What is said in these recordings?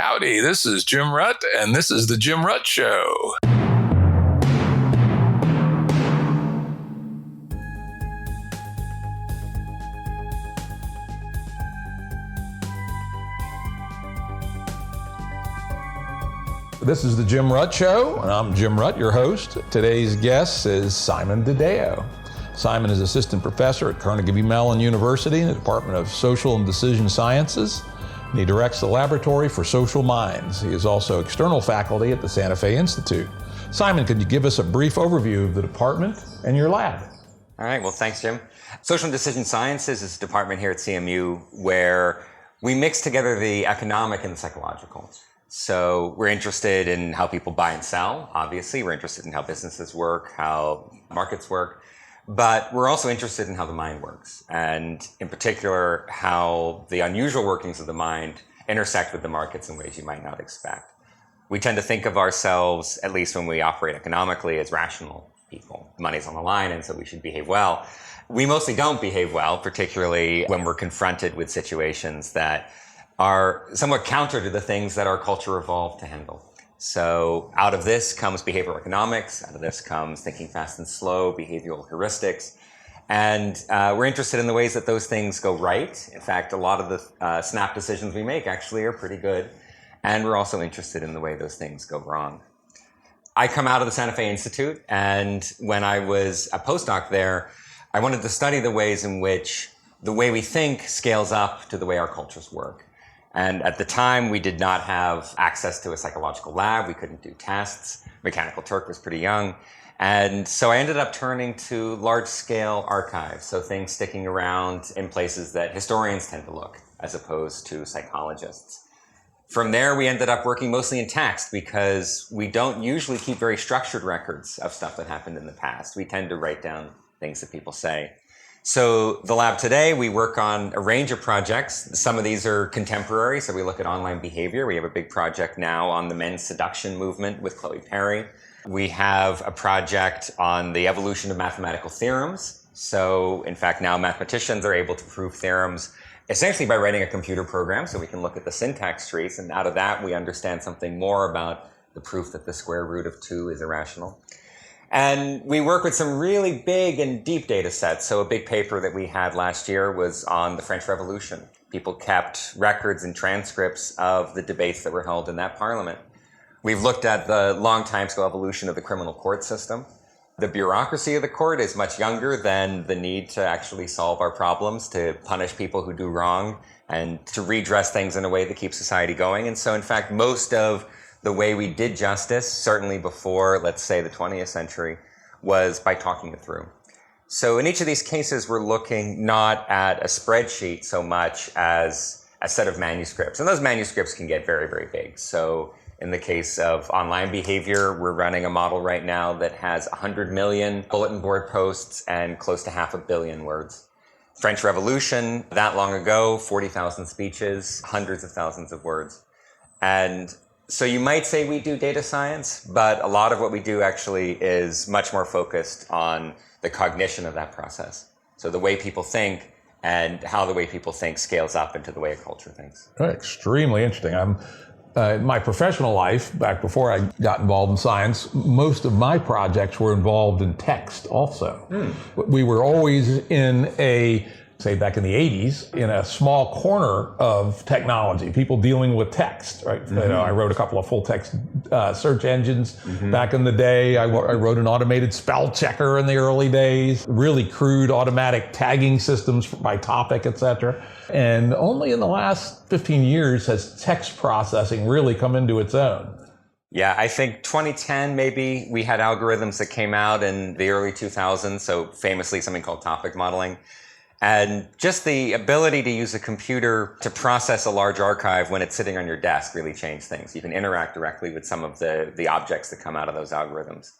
Howdy, this is Jim Rutt, and this is The Jim Rutt Show. This is The Jim Rutt Show, and I'm Jim Rutt, your host. Today's guest is Simon DeDeo. Simon is assistant professor at Carnegie Mellon University in the Department of Social and Decision Sciences, and he directs the Laboratory for Social Minds. He is also external faculty at the Santa Fe Institute. Simon, could you give us a brief overview of the department and your lab? All right, well, thanks, Jim. Social and Decision Sciences is a department here at CMU where we mix together the economic and the psychological. So we're interested in how people buy and sell, obviously. We're interested in how businesses work, how markets work. But we're also interested in how the mind works, and in particular, how the unusual workings of the mind intersect with the markets in ways you might not expect. We tend to think of ourselves, at least when we operate economically, as rational people. Money's on the line, and so we should behave well. We mostly don't behave well, particularly when we're confronted with situations that are somewhat counter to the things that our culture evolved to handle. So out of this comes behavioral economics, out of this comes thinking fast and slow, behavioral heuristics, and we're interested in the ways that those things go right. In fact, a lot of the snap decisions we make actually are pretty good, and we're also interested in the way those things go wrong. I come out of the Santa Fe Institute, and when I was a postdoc there, I wanted to study the ways in which the way we think scales up to the way our cultures work. And at the time, we did not have access to a psychological lab. We couldn't do tests. Mechanical Turk was pretty young. And so I ended up turning to large-scale archives, so things sticking around in places that historians tend to look, as opposed to psychologists. From there, we ended up working mostly in text because we don't usually keep very structured records of stuff that happened in the past. We tend to write down things that people say. So the lab today, we work on a range of projects. Some of these are contemporary, so we look at online behavior. We have a big project now on the men's seduction movement with Chloe Perry. We have a project on the evolution of mathematical theorems. So in fact, now mathematicians are able to prove theorems essentially by writing a computer program, so we can look at the syntax trees, and out of that we understand something more about the proof that the square root of 2 is irrational. And we work with some really big and deep data sets. So a big paper that we had last year was on the French Revolution. People kept records and transcripts of the debates that were held in that parliament. We've looked at the long timescale evolution of the criminal court system. The bureaucracy of the court is much younger than the need to actually solve our problems, to punish people who do wrong, and to redress things in a way that keeps society going. And so, in fact, most of the way we did justice, certainly before, let's say, the 20th century, was by talking it through. So in each of these cases, we're looking not at a spreadsheet so much as a set of manuscripts. And those manuscripts can get very, very big. So in the case of online behavior, we're running a model right now that has 100 million bulletin board posts and close to 500 million words. French Revolution, that long ago, 40,000 speeches, hundreds of thousands of words. And so you might say we do data science, but a lot of what we do actually is much more focused on the cognition of that process. So the way people think and how the way people think scales up into the way a culture thinks. Extremely interesting. In my professional life, back before I got involved in science, most of my projects were involved in text also. We were always in say back in the 80s, in a small corner of technology, people dealing with text, right? Mm-hmm. You know, I wrote a couple of full text search engines back in the day. I wrote an automated spell checker in the early days, really crude automatic tagging systems by topic, etc. And only in the last 15 years has text processing really come into its own. Yeah, I think 2010 maybe, we had algorithms that came out in the early 2000s, so famously something called topic modeling. And just the ability to use a computer to process a large archive when it's sitting on your desk really changed things. You can interact directly with some of the objects that come out of those algorithms.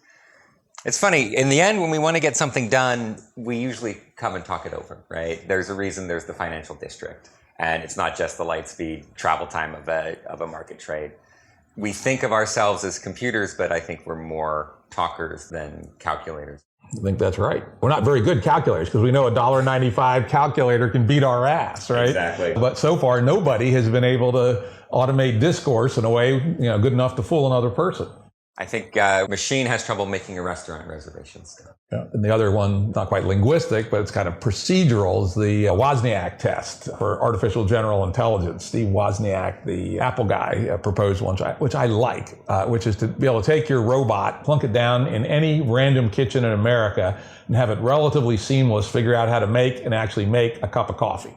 It's funny, in the end, when we want to get something done, we usually come and talk it over, right? There's a reason there's the financial district. And it's not just the light speed travel time of a market trade. We think of ourselves as computers, but I think we're more talkers than calculators. I think that's right. We're not very good calculators because we know a $1.95 calculator can beat our ass, right? Exactly. But so far, nobody has been able to automate discourse in a way, good enough to fool another person. I think machine has trouble making a restaurant reservation still. Yeah. And the other one, not quite linguistic, but it's kind of procedural, is the Wozniak test for artificial general intelligence. Steve Wozniak, the Apple guy, proposed one, which I like, which is to be able to take your robot, plunk it down in any random kitchen in America, and have it relatively seamless, figure out how to make and actually make a cup of coffee.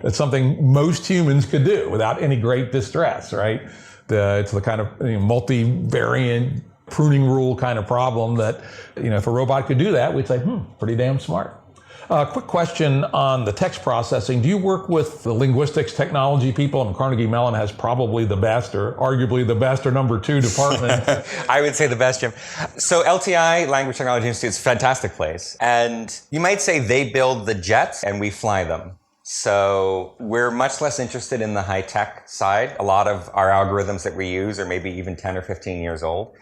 That's something most humans could do without any great distress, right? It's the kind of multivariant pruning rule kind of problem that, if a robot could do that, we'd say, pretty damn smart. Quick question on the text processing. Do you work with the linguistics technology people? And Carnegie Mellon has probably the best, or arguably the best, or number 2 department. I would say the best, Jim. So LTI, Language Technology Institute, is a fantastic place. And you might say they build the jets and we fly them. So we're much less interested in the high-tech side. A lot of our algorithms that we use are maybe even 10 or 15 years old.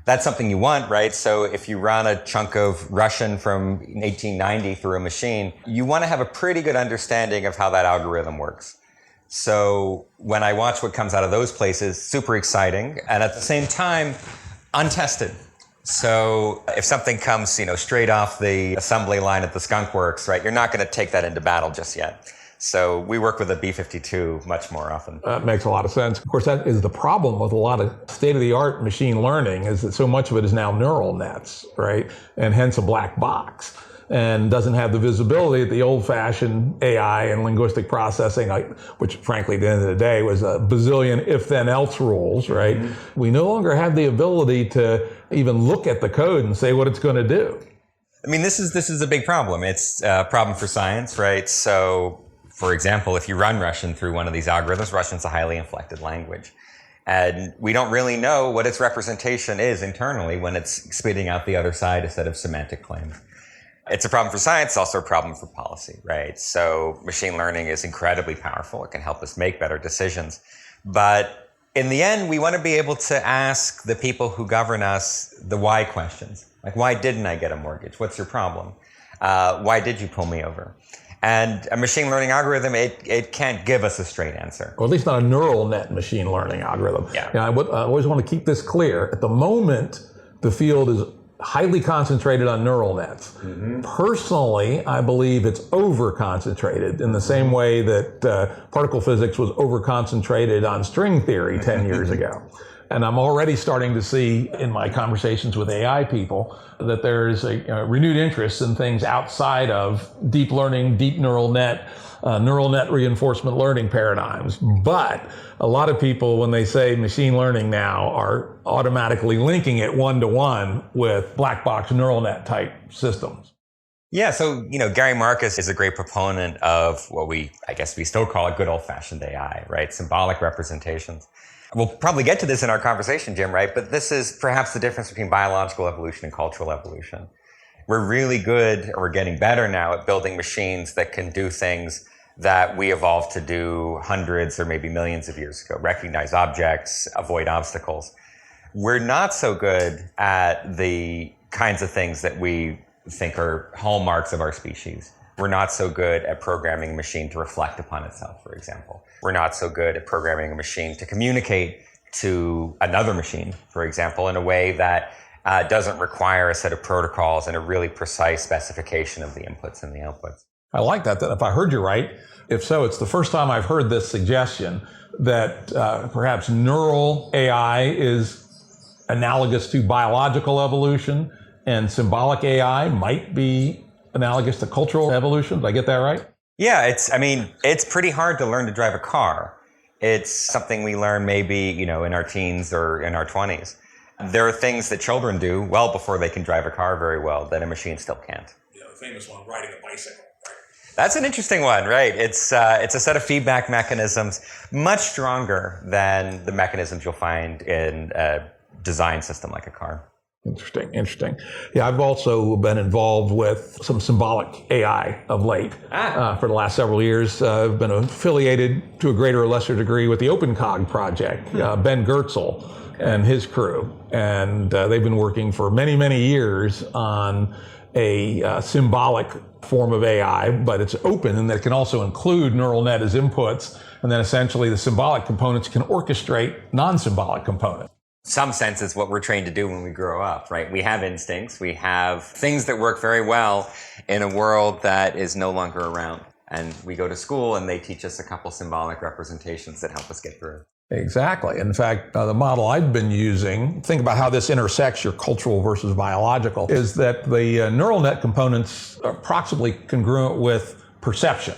That's something you want, right? So if you run a chunk of Russian from 1890 through a machine, you want to have a pretty good understanding of how that algorithm works. So when I watch what comes out of those places, super exciting, and at the same time, untested. So if something comes, straight off the assembly line at the Skunk Works, right, you're not going to take that into battle just yet. So we work with a B-52 much more often. That makes a lot of sense. Of course, that is the problem with a lot of state-of-the-art machine learning, is that so much of it is now neural nets, right? And hence a black box, and doesn't have the visibility that the old-fashioned AI and linguistic processing, which frankly at the end of the day was a bazillion if-then-else rules, right? Mm-hmm. We no longer have the ability to even look at the code and say what it's going to do. I mean, this is a big problem. It's a problem for science, right? So, for example, if you run Russian through one of these algorithms, Russian's a highly inflected language. And we don't really know what its representation is internally when it's spitting out the other side a set of semantic claims. It's a problem for science, also a problem for policy, right? So machine learning is incredibly powerful. It can help us make better decisions. But in the end, we want to be able to ask the people who govern us the why questions. Like, why didn't I get a mortgage? What's your problem? Why did you pull me over? And a machine learning algorithm, it can't give us a straight answer. Or at least not a neural net machine learning algorithm. Yeah. I always want to keep this clear. At the moment, the field is highly concentrated on neural nets. Mm-hmm. Personally, I believe it's over-concentrated in the same way that particle physics was over-concentrated on string theory 10 years ago. And I'm already starting to see in my conversations with AI people that there's a renewed interest in things outside of deep learning, deep neural net reinforcement learning paradigms. But a lot of people, when they say machine learning now, are automatically linking it one-to-one with black box neural net type systems. Yeah, so, Gary Marcus is a great proponent of what I guess we still call a good old-fashioned AI, right? Symbolic representations. We'll probably get to this in our conversation, Jim, right? But this is perhaps the difference between biological evolution and cultural evolution. We're really good, or we're getting better now at building machines that can do things that we evolved to do hundreds or maybe millions of years ago. Recognize objects, avoid obstacles. We're not so good at the kinds of things that we think are hallmarks of our species. We're not so good at programming a machine to reflect upon itself, for example. We're not so good at programming a machine to communicate to another machine, for example, in a way that doesn't require a set of protocols and a really precise specification of the inputs and the outputs. I like that if I heard you right. If so, it's the first time I've heard this suggestion that perhaps neural AI is analogous to biological evolution and symbolic AI might be analogous to cultural evolution. Did I get that right? Yeah, it's pretty hard to learn to drive a car. It's something we learn maybe, in our teens or in our 20s. There are things that children do well before they can drive a car very well that a machine still can't. Yeah, the famous one, riding a bicycle. That's an interesting one, right? It's a set of feedback mechanisms much stronger than the mechanisms you'll find in a design system like a car. Interesting, interesting. Yeah, I've also been involved with some symbolic AI of late for the last several years. I've been affiliated to a greater or lesser degree with the OpenCog project, Ben Goertzel and his crew. And they've been working for many, many years on a symbolic form of AI, but it's open and that it can also include neural net as inputs. And then essentially the symbolic components can orchestrate non-symbolic components. Some sense is what we're trained to do when we grow up, right? We have instincts, we have things that work very well in a world that is no longer around. And we go to school and they teach us a couple symbolic representations that help us get through. Exactly. In fact, the model I've been using, think about how this intersects your cultural versus biological, is that the neural net components are approximately congruent with perception,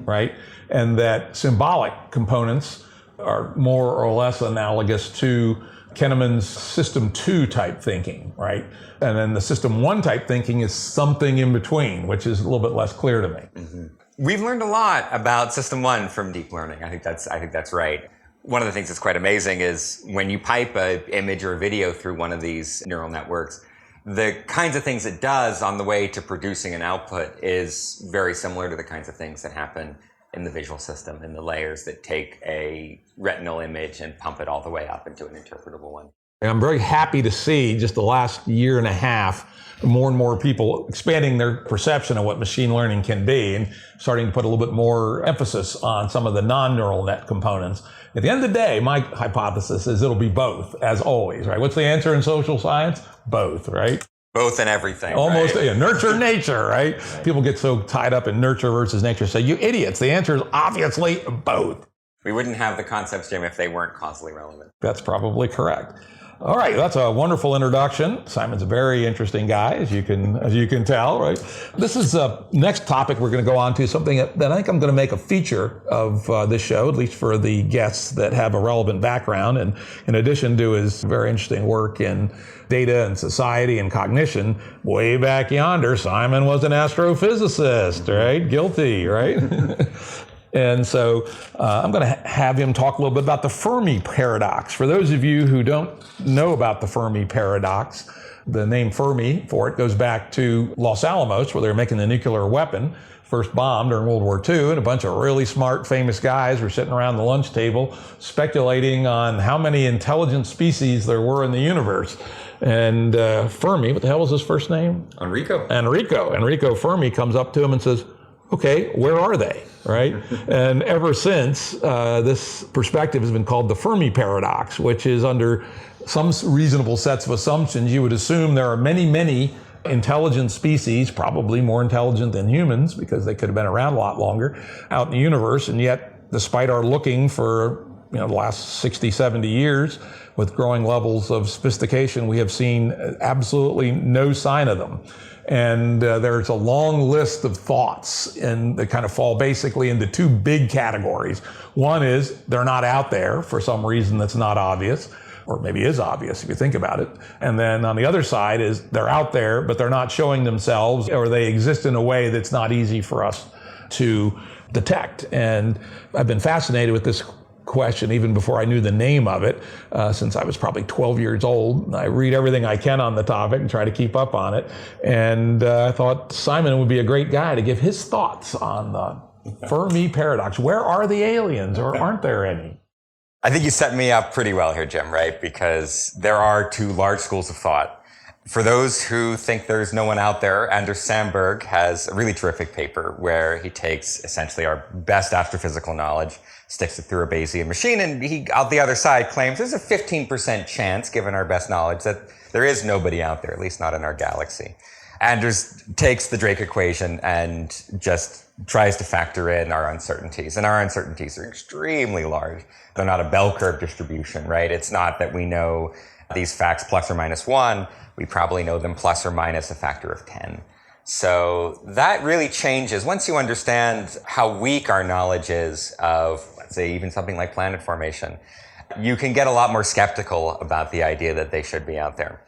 right? And that symbolic components are more or less analogous to Kahneman's System 2 type thinking, right? And then the System 1 type thinking is something in between, which is a little bit less clear to me. We've learned a lot about System 1 from deep learning. I think that's right. One of the things that's quite amazing is when you pipe an image or a video through one of these neural networks, the kinds of things it does on the way to producing an output is very similar to the kinds of things that happen in the visual system, in the layers that take a retinal image and pump it all the way up into an interpretable one. I'm very happy to see just the last year and a half, more and more people expanding their perception of what machine learning can be and starting to put a little bit more emphasis on some of the non-neural net components. At the end of the day, my hypothesis is it'll be both, as always, right? What's the answer in social science? Both, right? Both and everything. Almost, right? Yeah, nurture, nature, right? People get so tied up in nurture versus nature. Say, you idiots, the answer is obviously both. We wouldn't have the concepts, Jim, if they weren't causally relevant. That's probably correct. All right, that's a wonderful introduction. Simon's a very interesting guy, as you can tell, right? This is the next topic we're going to go on to, something that I think I'm going to make a feature of this show, at least for the guests that have a relevant background. And in addition to his very interesting work in data and society and cognition, way back yonder, Simon was an astrophysicist, right? Guilty, right? And so I'm going to have him talk a little bit about the Fermi Paradox. For those of you who don't know about the Fermi Paradox, the name Fermi for it goes back to Los Alamos, where they were making the nuclear weapon, first bomb during World War II, and a bunch of really smart, famous guys were sitting around the lunch table speculating on how many intelligent species there were in the universe. And Fermi, what the hell was his first name? Enrico Fermi comes up to him and says, okay, where are they, right? And ever since, this perspective has been called the Fermi Paradox, which is under some reasonable sets of assumptions, you would assume there are many, many intelligent species, probably more intelligent than humans, because they could have been around a lot longer, out in the universe. And yet, despite our looking for the last 60, 70 years, with growing levels of sophistication, we have seen absolutely no sign of them. And there's a long list of thoughts that kind of fall basically into two big categories. One is they're not out there for some reason that's not obvious, or maybe is obvious if you think about it. And then on the other side is they're out there, but they're not showing themselves, or they exist in a way that's not easy for us to detect. And I've been fascinated with this question even before I knew the name of it, since I was probably 12 years old. I read everything I can on the topic and try to keep up on it. And I thought Simon would be a great guy to give his thoughts on the Fermi Paradox. Where are the aliens, or aren't there any? I think you set me up pretty well here, Jim, right? Because there are two large schools of thought. For those who think there's no one out there, Anders Sandberg has a really terrific paper where he takes essentially our best astrophysical knowledge, sticks it through a Bayesian machine, and he, out the other side, claims there's a 15% chance, given our best knowledge, that there is nobody out there, at least not in our galaxy. Anders takes the Drake equation and just tries to factor in our uncertainties. And our uncertainties are extremely large. They're not a bell curve distribution, right? It's not that we know these facts plus or minus 1. We probably know them plus or minus a factor of 10. So that really changes. Once you understand how weak our knowledge is of, let's say, even something like planet formation, you can get a lot more skeptical about the idea that they should be out there.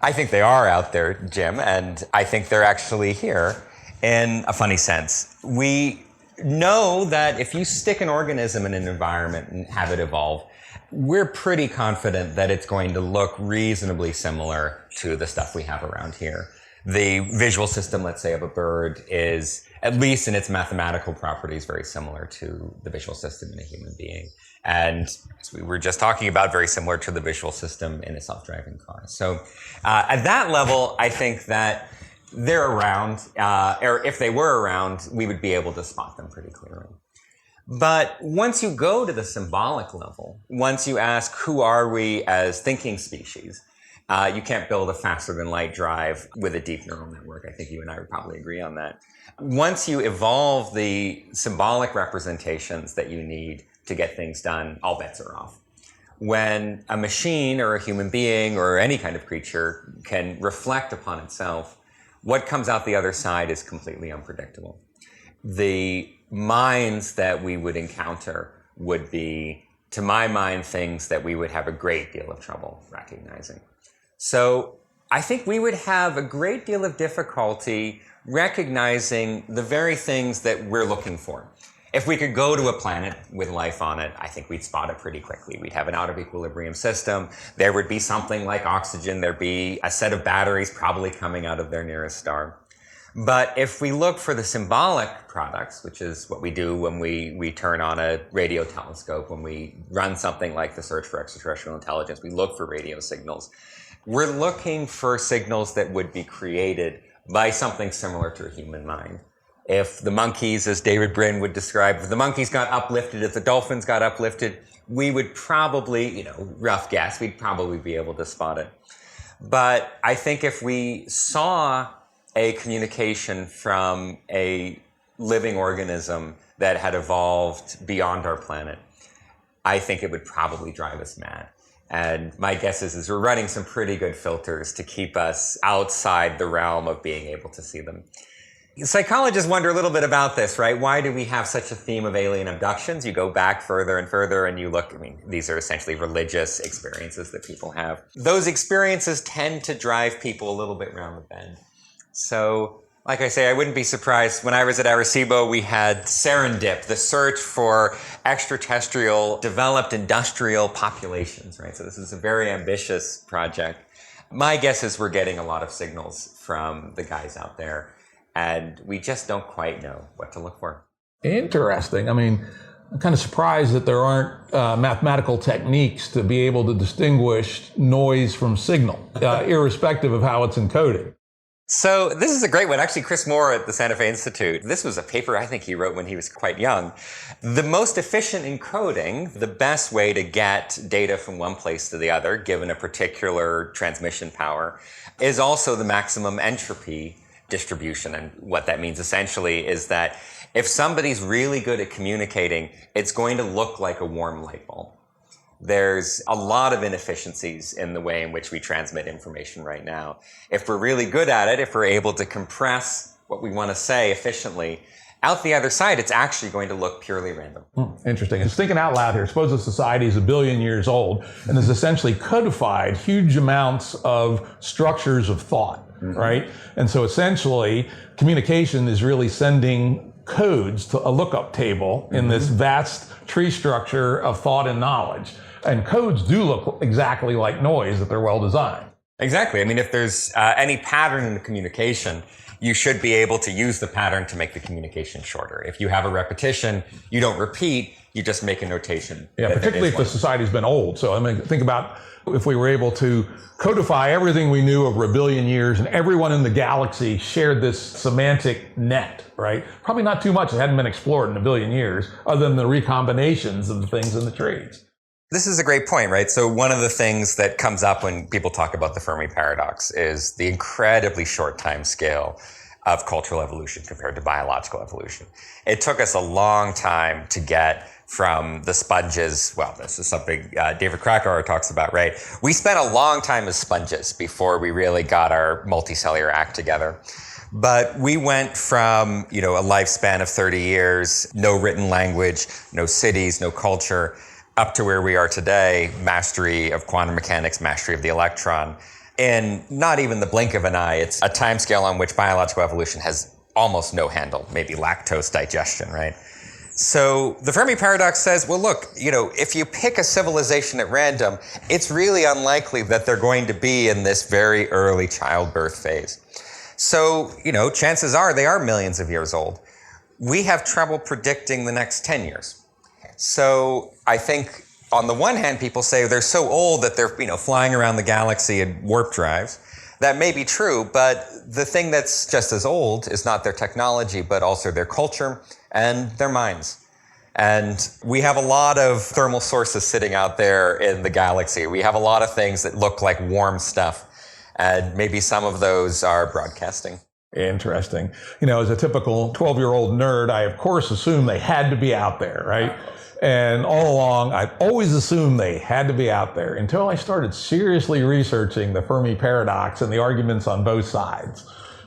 I think they are out there, Jim, and I think they're actually here in a funny sense. We know that if you stick an organism in an environment and have it evolve, we're pretty confident that it's going to look reasonably similar to the stuff we have around here. The visual system, let's say, of a bird is, at least in its mathematical properties, very similar to the visual system in a human being. And as we were just talking about, very similar to the visual system in a self-driving car. So at that level, I think that they're around, or if they were around, we would be able to spot them pretty clearly. But once you go to the symbolic level, once you ask, who are we as thinking species? You can't build a faster than light drive with a deep neural network. I think you and I would probably agree on that. Once you evolve the symbolic representations that you need to get things done, all bets are off. When a machine or a human being or any kind of creature can reflect upon itself, what comes out the other side is completely unpredictable. The minds that we would encounter would be, to my mind, things that we would have a great deal of trouble recognizing. So I think we would have a great deal of difficulty recognizing the very things that we're looking for. If we could go to a planet with life on it, I think we'd spot it pretty quickly. We'd have an out of equilibrium system. There would be something like oxygen. There'd be a set of batteries probably coming out of their nearest star. But if we look for the symbolic products, which is what we do when we turn on a radio telescope, when we run something like the search for extraterrestrial intelligence, we look for radio signals. We're looking for signals that would be created by something similar to a human mind. If the monkeys, as David Brin would describe, if the monkeys got uplifted, if the dolphins got uplifted, we would probably, rough guess, we'd probably be able to spot it. But I think if we saw a communication from a living organism that had evolved beyond our planet, I think it would probably drive us mad. And my guess is we're running some pretty good filters to keep us outside the realm of being able to see them. Psychologists wonder a little bit about this, right? Why do we have such a theme of alien abductions? You go back further and further and you look, these are essentially religious experiences that people have. Those experiences tend to drive people a little bit around the bend. So, like I say, I wouldn't be surprised. When I was at Arecibo, we had Serendip, the search for extraterrestrial developed industrial populations, right? So this is a very ambitious project. My guess is we're getting a lot of signals from the guys out there, and we just don't quite know what to look for. Interesting. I'm kind of surprised that there aren't mathematical techniques to be able to distinguish noise from signal, irrespective of how it's encoded. So this is a great one. Actually, Chris Moore at the Santa Fe Institute, this was a paper I think he wrote when he was quite young. The most efficient encoding, the best way to get data from one place to the other, given a particular transmission power, is also the maximum entropy distribution. And what that means essentially is that if somebody's really good at communicating, it's going to look like a warm light bulb. There's a lot of inefficiencies in the way in which we transmit information right now. If we're really good at it, if we're able to compress what we want to say efficiently, out the other side, it's actually going to look purely random. Interesting. Just thinking out loud here, suppose a society is 1 billion years old and has essentially codified huge amounts of structures of thought, right? And so essentially, communication is really sending codes to a lookup table in this vast tree structure of thought and knowledge. And codes do look exactly like noise if they're well designed. Exactly. If there's any pattern in the communication, you should be able to use the pattern to make the communication shorter. If you have a repetition, you don't repeat, you just make a notation. Yeah, particularly if the society's been old. So think about if we were able to codify everything we knew over 1 billion years and everyone in the galaxy shared this semantic net, right? Probably not too much that hadn't been explored in 1 billion years, other than the recombinations of the things in the trees. This is a great point, right? So one of the things that comes up when people talk about the Fermi Paradox is the incredibly short time scale of cultural evolution compared to biological evolution. It took us a long time to get from the sponges, well, this is something David Krakauer talks about, right? We spent a long time as sponges before we really got our multicellular act together. But we went from, a lifespan of 30 years, no written language, no cities, no culture, up to where we are today, mastery of quantum mechanics, mastery of the electron. In not even the blink of an eye, it's a timescale on which biological evolution has almost no handle, maybe lactose digestion, right? So the Fermi Paradox says, well, look, if you pick a civilization at random, it's really unlikely that they're going to be in this very early childbirth phase. So, chances are they are millions of years old. We have trouble predicting the next 10 years. So I think on the one hand, people say they're so old that they're, flying around the galaxy in warp drives. That may be true, but the thing that's just as old is not their technology, but also their culture and their minds. And we have a lot of thermal sources sitting out there in the galaxy. We have a lot of things that look like warm stuff. And maybe some of those are broadcasting. Interesting. As a typical 12-year-old nerd, I of course assumed they had to be out there, right? And all along, I've always assumed they had to be out there until I started seriously researching the Fermi Paradox and the arguments on both sides.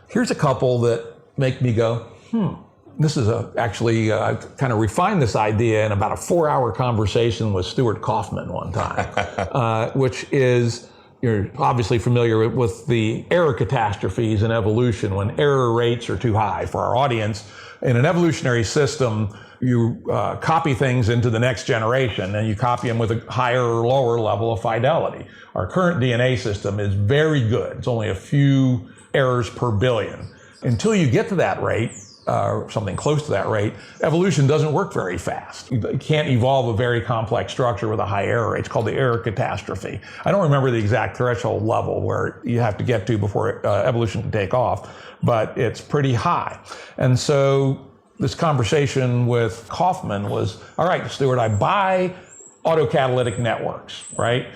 Here's a couple that make me go, This is actually, I kind of refined this idea in about a 4-hour conversation with Stuart Kauffman one time, which is, you're obviously familiar with the error catastrophes in evolution when error rates are too high. For our audience, in an evolutionary system, you copy things into the next generation and you copy them with a higher or lower level of fidelity. Our current DNA system is very good. It's only a few errors per billion. Until you get to that rate, or something close to that rate, evolution doesn't work very fast. You can't evolve a very complex structure with a high error rate. It's called the error catastrophe. I don't remember the exact threshold level where you have to get to before evolution can take off, but it's pretty high. And so this conversation with Kauffman was, all right, Stuart, I buy autocatalytic networks, right?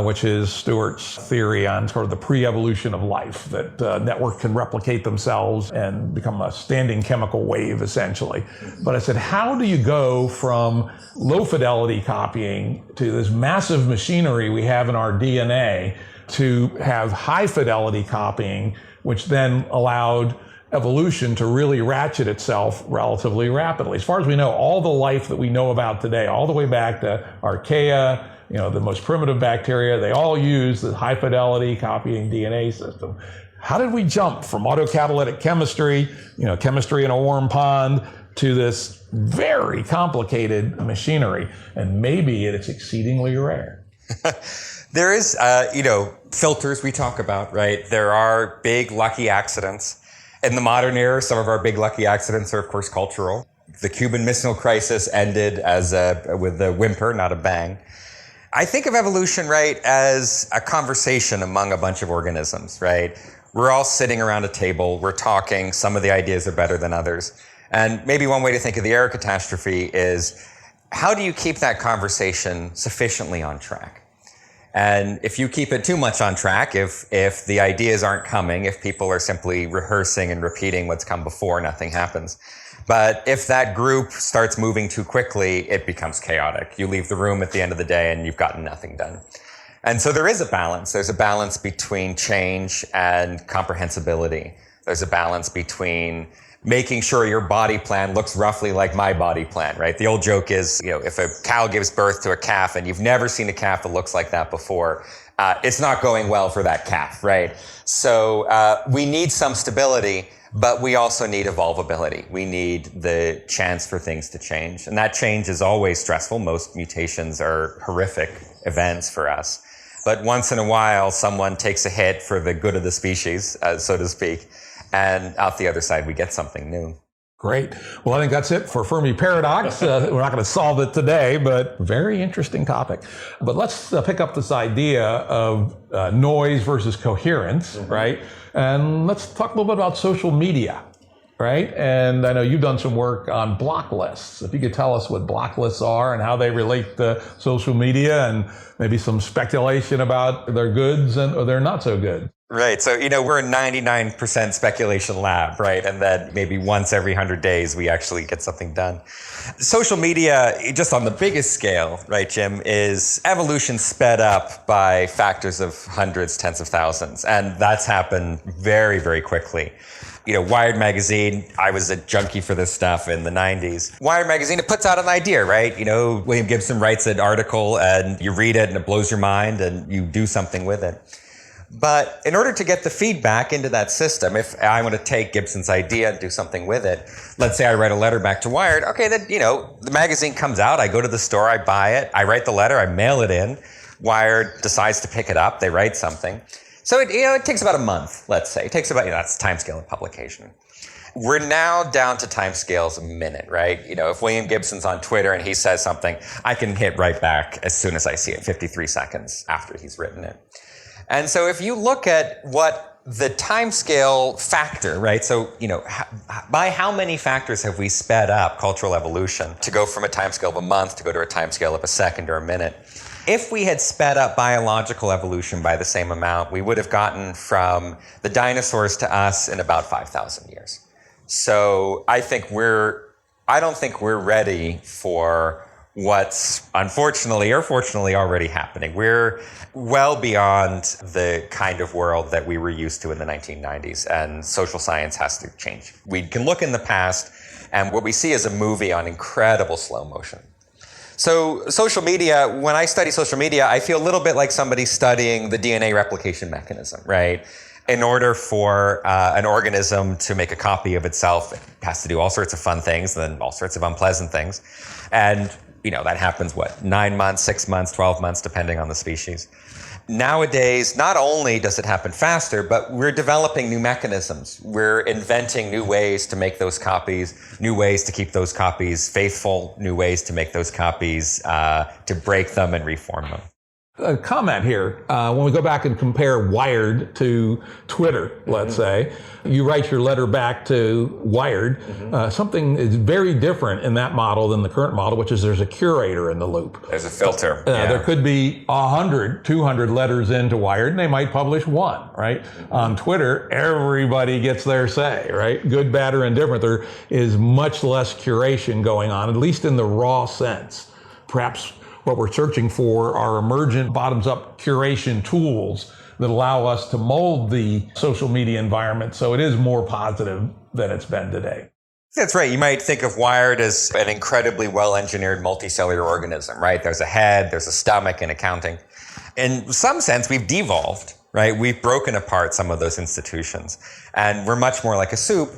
Which is Stuart's theory on sort of the pre-evolution of life, that network can replicate themselves and become a standing chemical wave, essentially. But I said, how do you go from low fidelity copying to this massive machinery we have in our DNA to have high fidelity copying, which then allowed evolution to really ratchet itself relatively rapidly. As far as we know, all the life that we know about today, all the way back to archaea, the most primitive bacteria, they all use the high fidelity copying DNA system. How did we jump from autocatalytic chemistry, chemistry in a warm pond, to this very complicated machinery? And maybe it's exceedingly rare. There is, filters we talk about, right? There are big lucky accidents. In the modern era, some of our big lucky accidents are, of course, cultural. The Cuban Missile Crisis ended with a whimper, not a bang. I think of evolution, right, as a conversation among a bunch of organisms, right? We're all sitting around a table, we're talking, some of the ideas are better than others. And maybe one way to think of the error catastrophe is, how do you keep that conversation sufficiently on track? And if you keep it too much on track, if the ideas aren't coming, if people are simply rehearsing and repeating what's come before, nothing happens. But if that group starts moving too quickly, it becomes chaotic. You leave the room at the end of the day and you've gotten nothing done. And so there is a balance. There's a balance between change and comprehensibility. There's a balance between making sure your body plan looks roughly like my body plan, right? The old joke is, if a cow gives birth to a calf and you've never seen a calf that looks like that before, it's not going well for that calf, right? So we need some stability, but we also need evolvability. We need the chance for things to change. And that change is always stressful. Most mutations are horrific events for us. But once in a while, someone takes a hit for the good of the species, so to speak. And out the other side, we get something new. Great. Well, I think that's it for Fermi Paradox. We're not going to solve it today, but very interesting topic. But let's pick up this idea of noise versus coherence, right? And let's talk a little bit about social media, right? And I know you've done some work on block lists. If you could tell us what block lists are and how they relate to social media, and maybe some speculation about their goods or they're not so good. Right. So, we're a 99% speculation lab, right? And then maybe once every 100 days, we actually get something done. Social media, just on the biggest scale, right, Jim, is evolution sped up by factors of hundreds, tens of thousands. And that's happened very, very quickly. Wired magazine, I was a junkie for this stuff in the 90s. Wired magazine, it puts out an idea, right? William Gibson writes an article and you read it and it blows your mind and you do something with it. But in order to get the feedback into that system, if I want to take Gibson's idea and do something with it, let's say I write a letter back to Wired. Okay, then, the magazine comes out. I go to the store, I buy it, I write the letter, I mail it in. Wired decides to pick it up. They write something. So it takes about a month, let's say. It takes about, that's the time scale of publication. We're now down to timescales a minute, right? If William Gibson's on Twitter and he says something, I can hit right back as soon as I see it, 53 seconds after he's written it. And so if you look at what the timescale factor, right? So, by how many factors have we sped up cultural evolution to go from a timescale of a month to go to a timescale of a second or a minute? If we had sped up biological evolution by the same amount, we would have gotten from the dinosaurs to us in about 5,000 years. So I don't think we're ready for what's unfortunately or fortunately already happening. We're well beyond the kind of world that we were used to in the 1990s, and social science has to change. We can look in the past, and what we see is a movie on incredible slow motion. So social media, when I study social media, I feel a little bit like somebody studying the DNA replication mechanism, right? In order for an organism to make a copy of itself, it has to do all sorts of fun things and then all sorts of unpleasant things. And, that happens, 9 months, 6 months, 12 months, depending on the species. Nowadays, not only does it happen faster, but we're developing new mechanisms. We're inventing new ways to make those copies, new ways to keep those copies faithful, new ways to make those copies, to break them and reform them. A comment here. When we go back and compare Wired to Twitter, let's say, you write your letter back to Wired. Something is very different in that model than the current model, which is there's a curator in the loop. There's a filter. There could be 100, 200 letters into Wired, and they might publish one, right? On Twitter, everybody gets their say, right? Good, bad, or indifferent. There is much less curation going on, at least in the raw sense. Perhaps what we're searching for are emergent bottoms-up curation tools that allow us to mold the social media environment so it is more positive than it's been today. That's right. You might think of Wired as an incredibly well-engineered multicellular organism, right? There's a head, there's a stomach in accounting. In some sense, we've devolved, right? We've broken apart some of those institutions, and we're much more like a soup.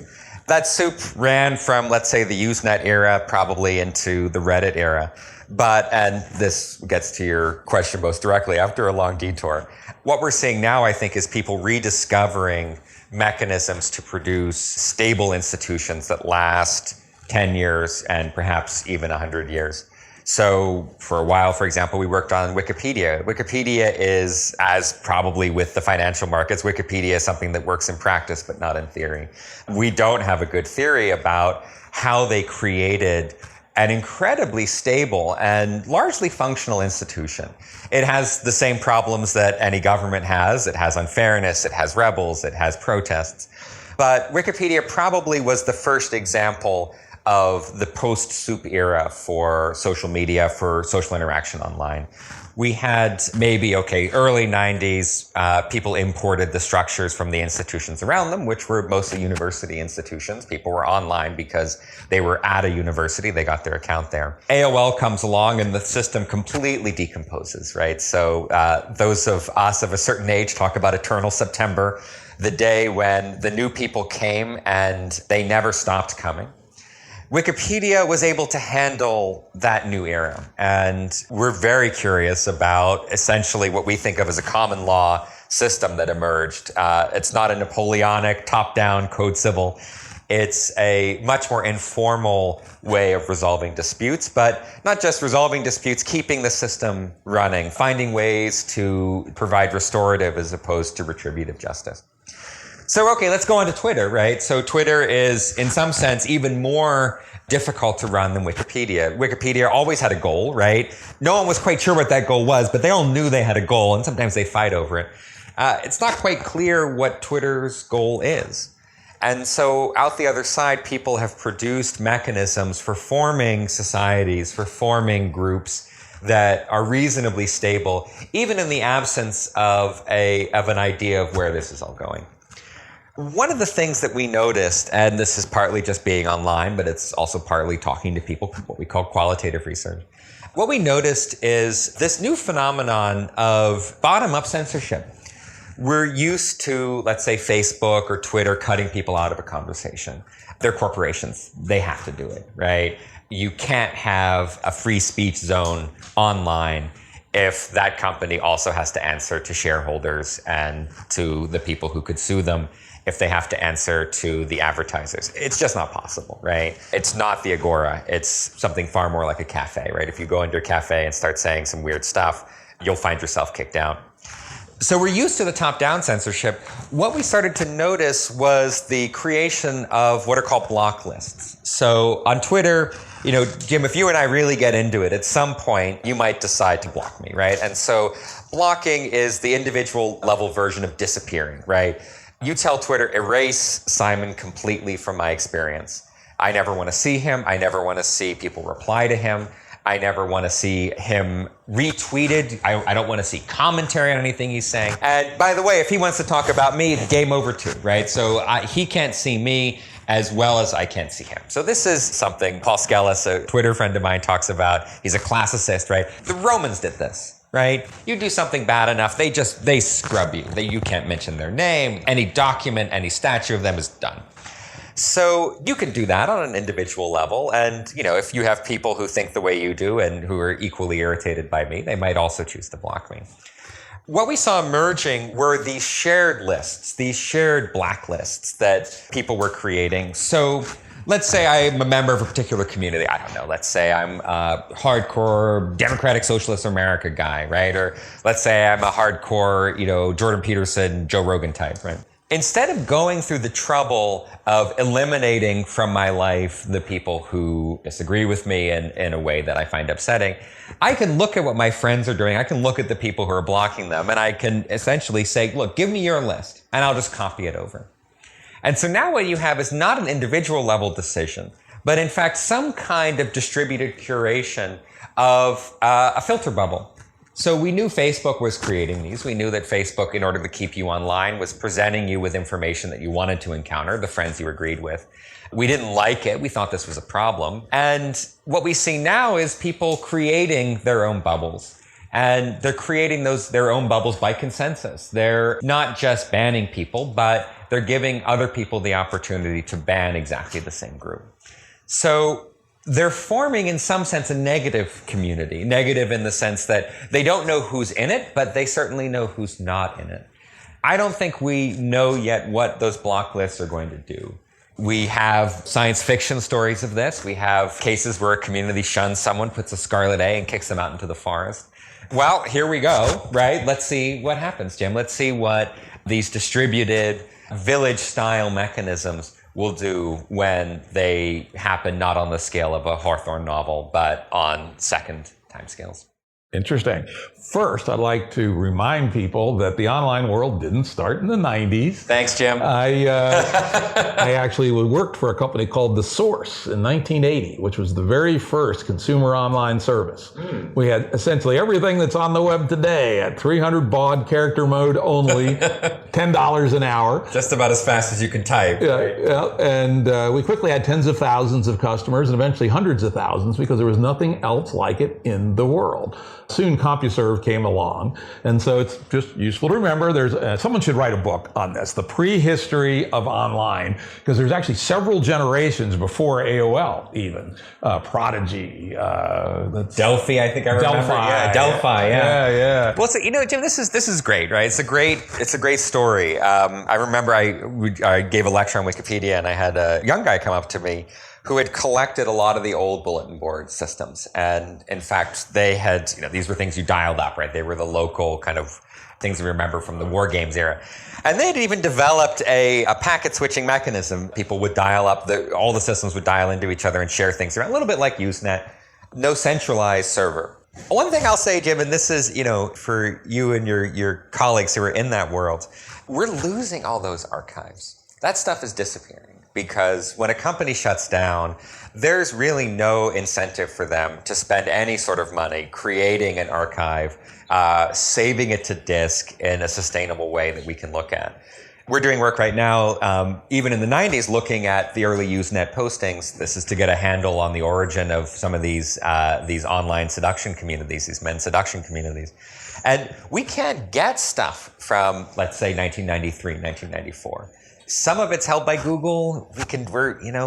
That soup ran from, let's say, the Usenet era probably into the Reddit era. And this gets to your question most directly after a long detour. What we're seeing now, I think, is people rediscovering mechanisms to produce stable institutions that last 10 years and perhaps even 100 years. So for a while, for example, we worked on Wikipedia. Wikipedia is, as probably with the financial markets, Wikipedia is something that works in practice, but not in theory. We don't have a good theory about how they created an incredibly stable and largely functional institution. It has the same problems that any government has. It has unfairness, it has rebels, it has protests. But Wikipedia probably was the first example of the post-soup era for social media, for social interaction online. We had maybe, early 90s, people imported the structures from the institutions around them, which were mostly university institutions. People were online because they were at a university. They got their account there. AOL comes along and the system completely decomposes, right? So those of us of a certain age talk about eternal September, the day when the new people came and they never stopped coming. Wikipedia was able to handle that new era, and we're very curious about essentially what we think of as a common law system that emerged. It's not a Napoleonic top-down code civil. It's a much more informal way of resolving disputes, but not just resolving disputes, keeping the system running, finding ways to provide restorative as opposed to retributive justice. So, let's go on to Twitter, right? So Twitter is, in some sense, even more difficult to run than Wikipedia. Wikipedia always had a goal, right? No one was quite sure what that goal was, but they all knew they had a goal, and sometimes they fight over it. It's not quite clear what Twitter's goal is. And so out the other side, people have produced mechanisms for forming societies, for forming groups that are reasonably stable, even in the absence of an idea of where this is all going. One of the things that we noticed, and this is partly just being online, but it's also partly talking to people, what we call qualitative research. What we noticed is this new phenomenon of bottom-up censorship. We're used to, let's say, Facebook or Twitter cutting people out of a conversation. They're corporations. They have to do it, right? You can't have a free speech zone online if that company also has to answer to shareholders and to the people who could sue them, if they have to answer to the advertisers. It's just not possible, right? It's not the Agora. It's something far more like a cafe, right? If you go into a cafe and start saying some weird stuff, you'll find yourself kicked out. So we're used to the top-down censorship. What we started to notice was the creation of what are called block lists. So on Twitter, Jim, if you and I really get into it, at some point, you might decide to block me, right? And so blocking is the individual level version of disappearing, right? You tell Twitter, erase Simon completely from my experience. I never want to see him. I never want to see people reply to him. I never want to see him retweeted. I don't want to see commentary on anything he's saying. And by the way, if he wants to talk about me, game over too, right? So he can't see me as well as I can't see him. So this is something Paul Skellis, a Twitter friend of mine, talks about. He's a classicist, right? The Romans did this, right? You do something bad enough, they scrub you. You can't mention their name. Any document, any statue of them is done. So you can do that on an individual level. And, if you have people who think the way you do and who are equally irritated by me, they might also choose to block me. What we saw emerging were these shared lists, these shared blacklists that people were creating. So let's say I'm a member of a particular community. I don't know. Let's say I'm a hardcore Democratic Socialist America guy, right? Or let's say I'm a hardcore, Jordan Peterson, Joe Rogan type, right? Instead of going through the trouble of eliminating from my life the people who disagree with me in a way that I find upsetting, I can look at what my friends are doing. I can look at the people who are blocking them, and I can essentially say, look, give me your list, and I'll just copy it over. And so now what you have is not an individual level decision, but in fact some kind of distributed curation of a filter bubble. So we knew Facebook was creating these. We knew that Facebook, in order to keep you online, was presenting you with information that you wanted to encounter, the friends you agreed with. We didn't like it. We thought this was a problem. And what we see now is people creating their own bubbles. And they're creating their own bubbles by consensus. They're not just banning people, but they're giving other people the opportunity to ban exactly the same group. So they're forming, in some sense, a negative community. Negative in the sense that they don't know who's in it, but they certainly know who's not in it. I don't think we know yet what those block lists are going to do. We have science fiction stories of this. We have cases where a community shuns someone, puts a scarlet A, and kicks them out into the forest. Well, here we go, right? Let's see what happens, Jim. Let's see what these distributed village-style mechanisms will do when they happen not on the scale of a Hawthorne novel, but on second timescales. Interesting. First, I'd like to remind people that the online world didn't start in the 90s. Thanks, Jim. I actually worked for a company called The Source in 1980, which was the very first consumer online service. We had essentially everything that's on the web today at 300 baud character mode only, $10 an hour. Just about as fast as you can type. And we quickly had tens of thousands of customers and eventually hundreds of thousands because there was nothing else like it in the world. Soon CompuServe came along, and so it's just useful to remember there's someone should write a book on this, the prehistory of online, because there's actually several generations before AOL even. Prodigy, Delphi, I think I remember. Delphi. Yeah. Well, so, Jim, this is great, right? It's a great story. I remember I gave a lecture on Wikipedia, and I had a young guy come up to me who had collected a lot of the old bulletin board systems. And in fact, they had, these were things you dialed up, right? They were the local kind of things we remember from the war games era. And they had even developed a packet switching mechanism. People would dial up, all the systems would dial into each other and share things around, a little bit like Usenet. No centralized server. One thing I'll say, Jim, and this is, for you and your colleagues who are in that world, we're losing all those archives. That stuff is disappearing. Because when a company shuts down, there's really no incentive for them to spend any sort of money creating an archive, saving it to disk in a sustainable way that we can look at. We're doing work right now, even in the 90s, looking at the early Usenet postings. This is to get a handle on the origin of some of these online seduction communities, these men's seduction communities. And we can't get stuff from, let's say, 1993, 1994. Some of it's held by Google.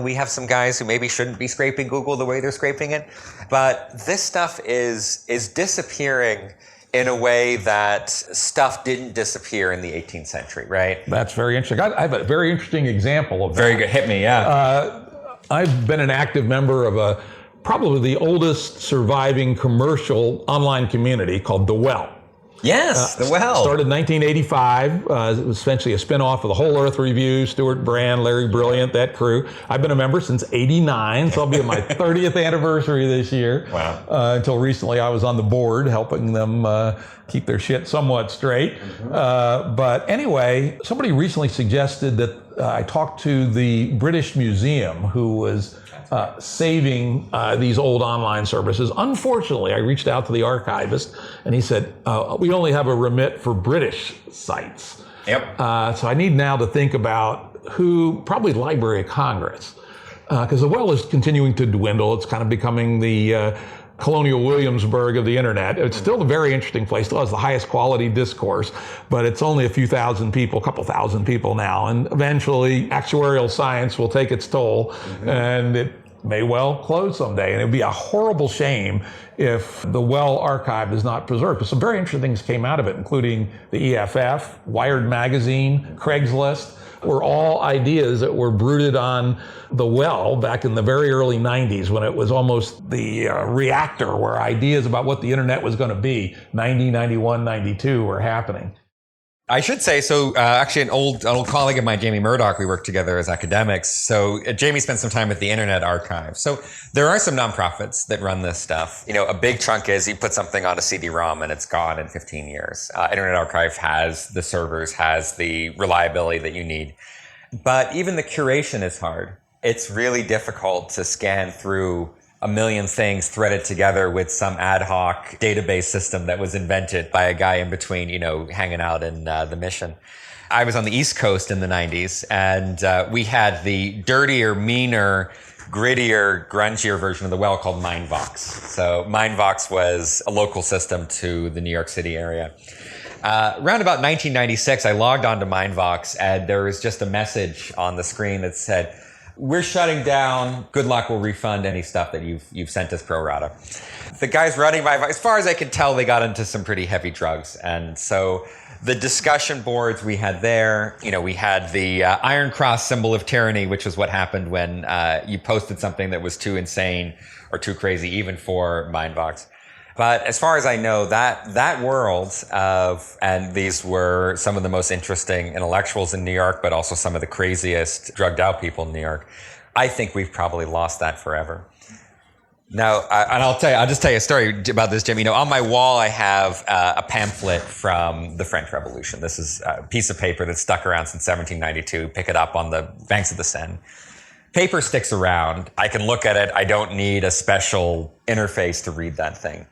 We have some guys who maybe shouldn't be scraping Google the way they're scraping it. But this stuff is disappearing in a way that stuff didn't disappear in the 18th century, right? That's very interesting. I have a very interesting example of that. Very good. Hit me, yeah. I've been an active member of probably the oldest surviving commercial online community called The Well. Yes, The Well. Started in 1985. It was essentially a spin-off of the Whole Earth Review, Stuart Brand, Larry Brilliant, that crew. I've been a member since 89, so I'll be at my 30th anniversary this year. Wow. Until recently, I was on the board helping them keep their shit somewhat straight. But anyway, somebody recently suggested that I talk to the British Museum, who was saving these old online services. Unfortunately, I reached out to the archivist and he said, we only have a remit for British sites. Yep. So I need now to think about probably Library of Congress, because the Well is continuing to dwindle. It's kind of becoming the Colonial Williamsburg of the internet. It's still a very interesting place, still has the highest quality discourse, but it's only a couple thousand people now. And eventually actuarial science will take its toll and it may well close someday. And it'd be a horrible shame if the Well archive is not preserved. Because some very interesting things came out of it, including the EFF, Wired Magazine, Craigslist, were all ideas that were brooded on the Well back in the very early 90s, when it was almost the reactor where ideas about what the internet was going to be, 90, 91, 92, were happening. I should say, actually an old colleague of mine, Jamie Murdoch, we worked together as academics. So Jamie spent some time at the Internet Archive. So there are some nonprofits that run this stuff. A big chunk is you put something on a CD-ROM and it's gone in 15 years. Internet Archive has the servers, has the reliability that you need. But even the curation is hard. It's really difficult to scan through a million things threaded together with some ad hoc database system that was invented by a guy in between, hanging out in the mission. I was on the East Coast in the 90s, and we had the dirtier, meaner, grittier, grungier version of the Well called Mindvox. So Mindvox was a local system to the New York City area. Around about 1996, I logged onto Mindvox, and there was just a message on the screen that said, "We're shutting down. Good luck. We'll refund any stuff that you've sent us pro rata." The guys running Mindvox, as far as I could tell, they got into some pretty heavy drugs. And so the discussion boards we had there, we had the Iron Cross symbol of tyranny, which was what happened when you posted something that was too insane or too crazy, even for Mindvox. But as far as I know, that world and these were some of the most interesting intellectuals in New York, but also some of the craziest drugged out people in New York. I think we've probably lost that forever. Now, and I'll just tell you a story about this, Jim. On my wall, I have a pamphlet from the French Revolution. This is a piece of paper that's stuck around since 1792. Pick it up on the banks of the Seine. Paper sticks around. I can look at it. I don't need a special interface to read that thing.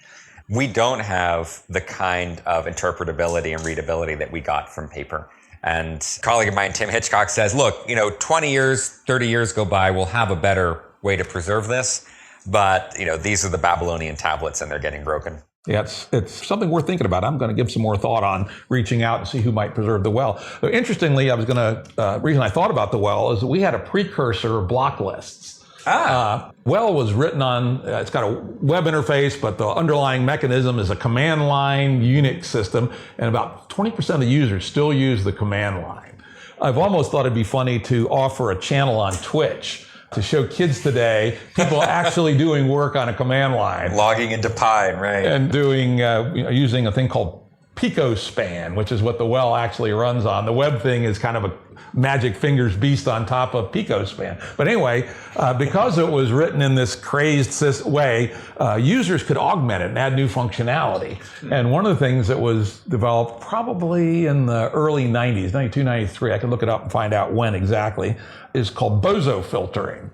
We don't have the kind of interpretability and readability that we got from paper. And a colleague of mine, Tim Hitchcock, says, look, 20 years, 30 years go by, we'll have a better way to preserve this. But, these are the Babylonian tablets and they're getting broken. Yeah, it's something worth thinking about. I'm going to give some more thought on reaching out and see who might preserve the Well. So interestingly, reason I thought about the Well is that we had a precursor of block lists. Well was written on, it's got a web interface, but the underlying mechanism is a command line Unix system, and about 20% of the users still use the command line. I've almost thought it'd be funny to offer a channel on Twitch to show kids today people actually doing work on a command line. Logging into Pine, right. And doing, using a thing called picospan, which is what the Well actually runs on. The web thing is kind of a magic fingers beast on top of picospan. But anyway, because it was written in this crazed way, users could augment it and add new functionality. And one of the things that was developed probably in the early 90s, 92, 93, I can look it up and find out when exactly, is called Bozo Filtering.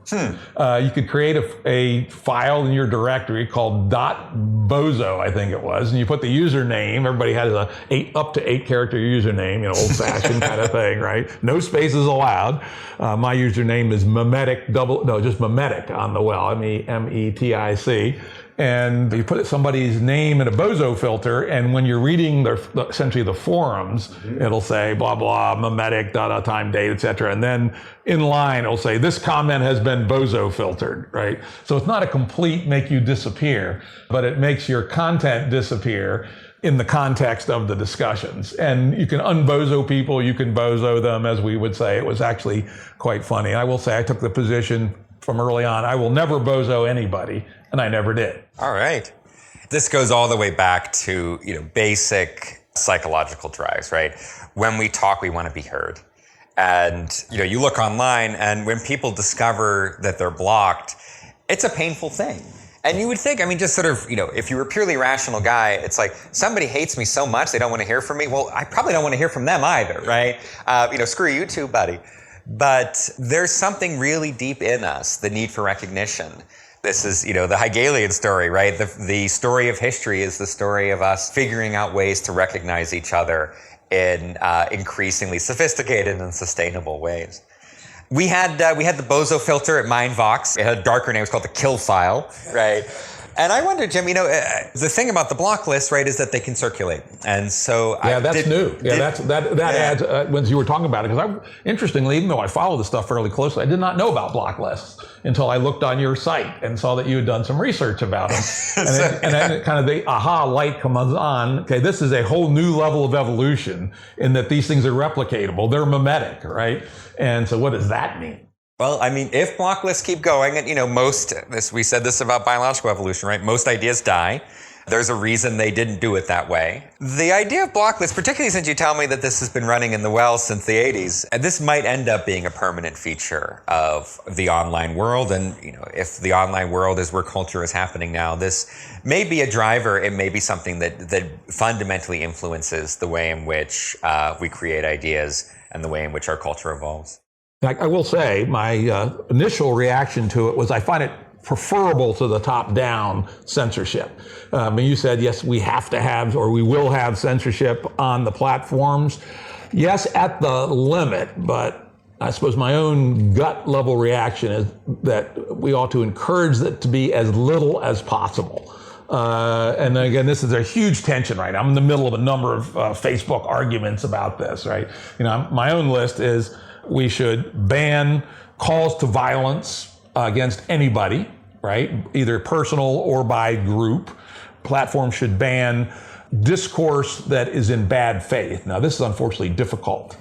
You could create a file in your directory called .bozo, I think it was, and you put the username. Everybody has up to 8 character username, old fashioned kind of thing, right? No no spaces allowed. My username is just Memetic on the well, Metic. And you put somebody's name in a Bozo filter, and when you're reading essentially the forums, it'll say blah blah Memetic, time, date, etc. And then in line it'll say this comment has been Bozo filtered, right? So it's not a complete make you disappear, but it makes your content disappear in the context of the discussions. And you can unbozo people, you can bozo them, as we would say. It was actually quite funny. I will say I took the position from early on, I will never bozo anybody, and I never did. All right. This goes all the way back to, basic psychological drives, right? When we talk, we want to be heard. And, you look online, and when people discover that they're blocked, it's a painful thing. And you would think, just sort of, if you were a purely rational guy, it's like, somebody hates me so much, they don't want to hear from me. Well, I probably don't want to hear from them either, right? Screw you too, buddy. But there's something really deep in us, the need for recognition. This is, the Hegelian story, right? The story of history is the story of us figuring out ways to recognize each other in increasingly sophisticated and sustainable ways. We had the Bozo filter at Mindvox. It had a darker name. It was called the kill file, right? And I wonder, Jim, the thing about the block list, right, is that they can circulate. And so that's new. That adds, when you were talking about it, because interestingly, even though I follow this stuff fairly closely, I did not know about block lists until I looked on your site and saw that you had done some research about them. And then kind of the aha light comes on. Okay, this is a whole new level of evolution in that these things are replicatable. They're memetic, right? And so what does that mean? Well, if block lists keep going, and we said this about biological evolution, right? Most ideas die. There's a reason they didn't do it that way. The idea of block lists, particularly since you tell me that this has been running in the well since the 80s, and this might end up being a permanent feature of the online world. And, if the online world is where culture is happening now, this may be a driver. It may be something that fundamentally influences the way in which we create ideas and the way in which our culture evolves. I will say my initial reaction to it was I find it preferable to the top-down censorship. You said, yes, we have to have, or we will have censorship on the platforms. Yes, at the limit, but I suppose my own gut level reaction is that we ought to encourage it to be as little as possible. And again, this is a huge tension right now. I'm in the middle of a number of Facebook arguments about this, right? My own list is we should ban calls to violence against anybody, right? Either personal or by group. Platforms should ban discourse that is in bad faith. Now, this is unfortunately difficult,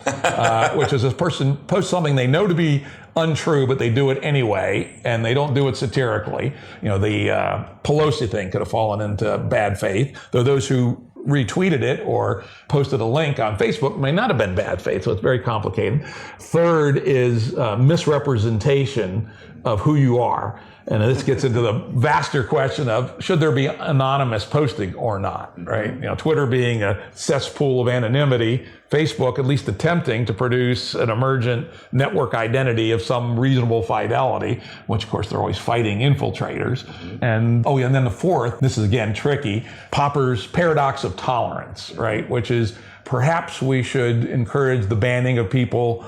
which is a person posts something they know to be untrue, but they do it anyway, and they don't do it satirically. The Pelosi thing could have fallen into bad faith, though those who retweeted it or posted a link on Facebook may not have been bad faith, so it's very complicated. Third is misrepresentation of who you are. And this gets into the vaster question of should there be anonymous posting or not, right? Twitter being a cesspool of anonymity, Facebook at least attempting to produce an emergent network identity of some reasonable fidelity, which of course they're always fighting infiltrators. And then the fourth, this is again tricky, Popper's paradox of tolerance, right? Which is perhaps we should encourage the banning of people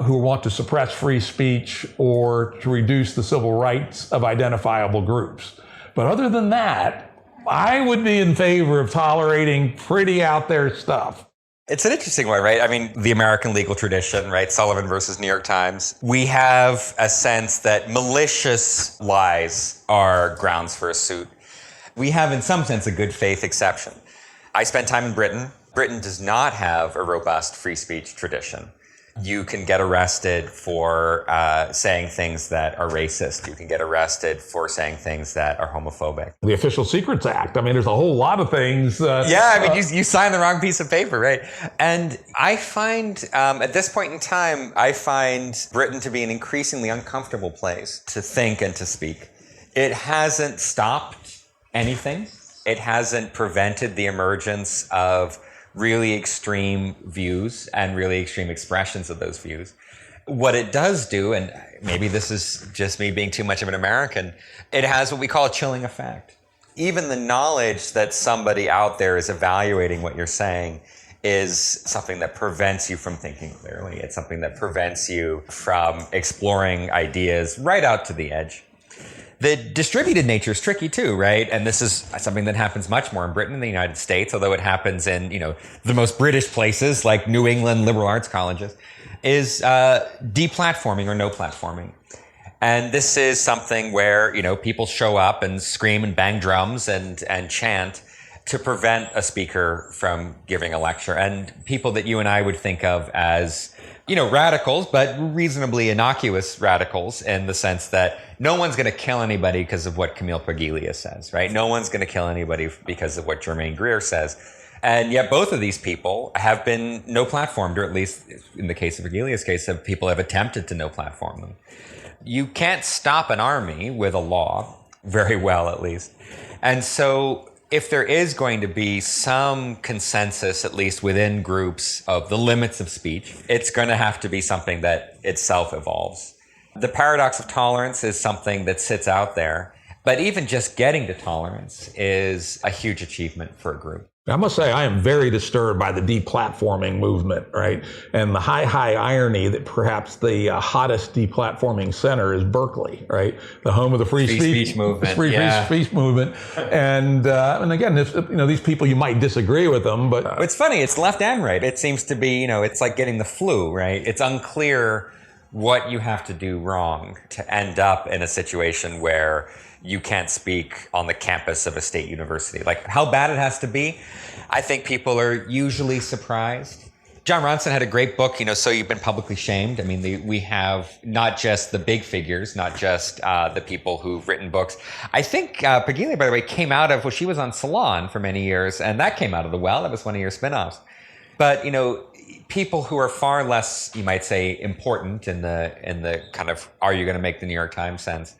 who want to suppress free speech or to reduce the civil rights of identifiable groups. But other than that, I would be in favor of tolerating pretty out there stuff. It's an interesting one, right? The American legal tradition, right? Sullivan versus New York Times. We have a sense that malicious lies are grounds for a suit. We have, in some sense, a good faith exception. I spent time in Britain. Britain does not have a robust free speech tradition. You can get arrested for saying things that are racist. You can get arrested for saying things that are homophobic. The Official Secrets Act. There's a whole lot of things. You signed the wrong piece of paper, right? And I find, at this point in time, I find Britain to be an increasingly uncomfortable place to think and to speak. It hasn't stopped anything. It hasn't prevented the emergence of really extreme views and really extreme expressions of those views. What it does do, and maybe this is just me being too much of an American, it has what we call a chilling effect. Even the knowledge that somebody out there is evaluating what you're saying is something that prevents you from thinking clearly. It's something that prevents you from exploring ideas right out to the edge. The distributed nature is tricky too, right? And this is something that happens much more in Britain than the United States, although it happens in, the most British places like New England liberal arts colleges, is deplatforming or no platforming. And this is something where, people show up and scream and bang drums and chant to prevent a speaker from giving a lecture. And people that you and I would think of as, radicals, but reasonably innocuous radicals in the sense that no one's going to kill anybody because of what Camille Paglia says, right? No one's going to kill anybody because of what Germaine Greer says. And yet both of these people have been no platformed, or at least in the case of Paglia's case, people have attempted to no platform them. You can't stop an army with a law, very well at least. And so if there is going to be some consensus, at least within groups, of the limits of speech, it's going to have to be something that itself evolves. The paradox of tolerance is something that sits out there, but even just getting to tolerance is a huge achievement for a group. I must say, I am very disturbed by the deplatforming movement, right? And the high irony that perhaps the hottest deplatforming center is Berkeley, right? The home of the free speech movement. Free speech movement. And again, these people, you might disagree with them, but... It's funny, it's left and right. It seems to be, it's like getting the flu, right? It's unclear what you have to do wrong to end up in a situation where you can't speak on the campus of a state university. Like how bad it has to be, I think people are usually surprised. John Ronson had a great book, So You've Been Publicly Shamed. I mean, we have not just the big figures, not just the people who've written books. I think Paglia, by the way, came out of, she was on Salon for many years, and that came out of The Well. That was one of your spinoffs. But, people who are far less, you might say, important in the kind of, are you going to make the New York Times sense,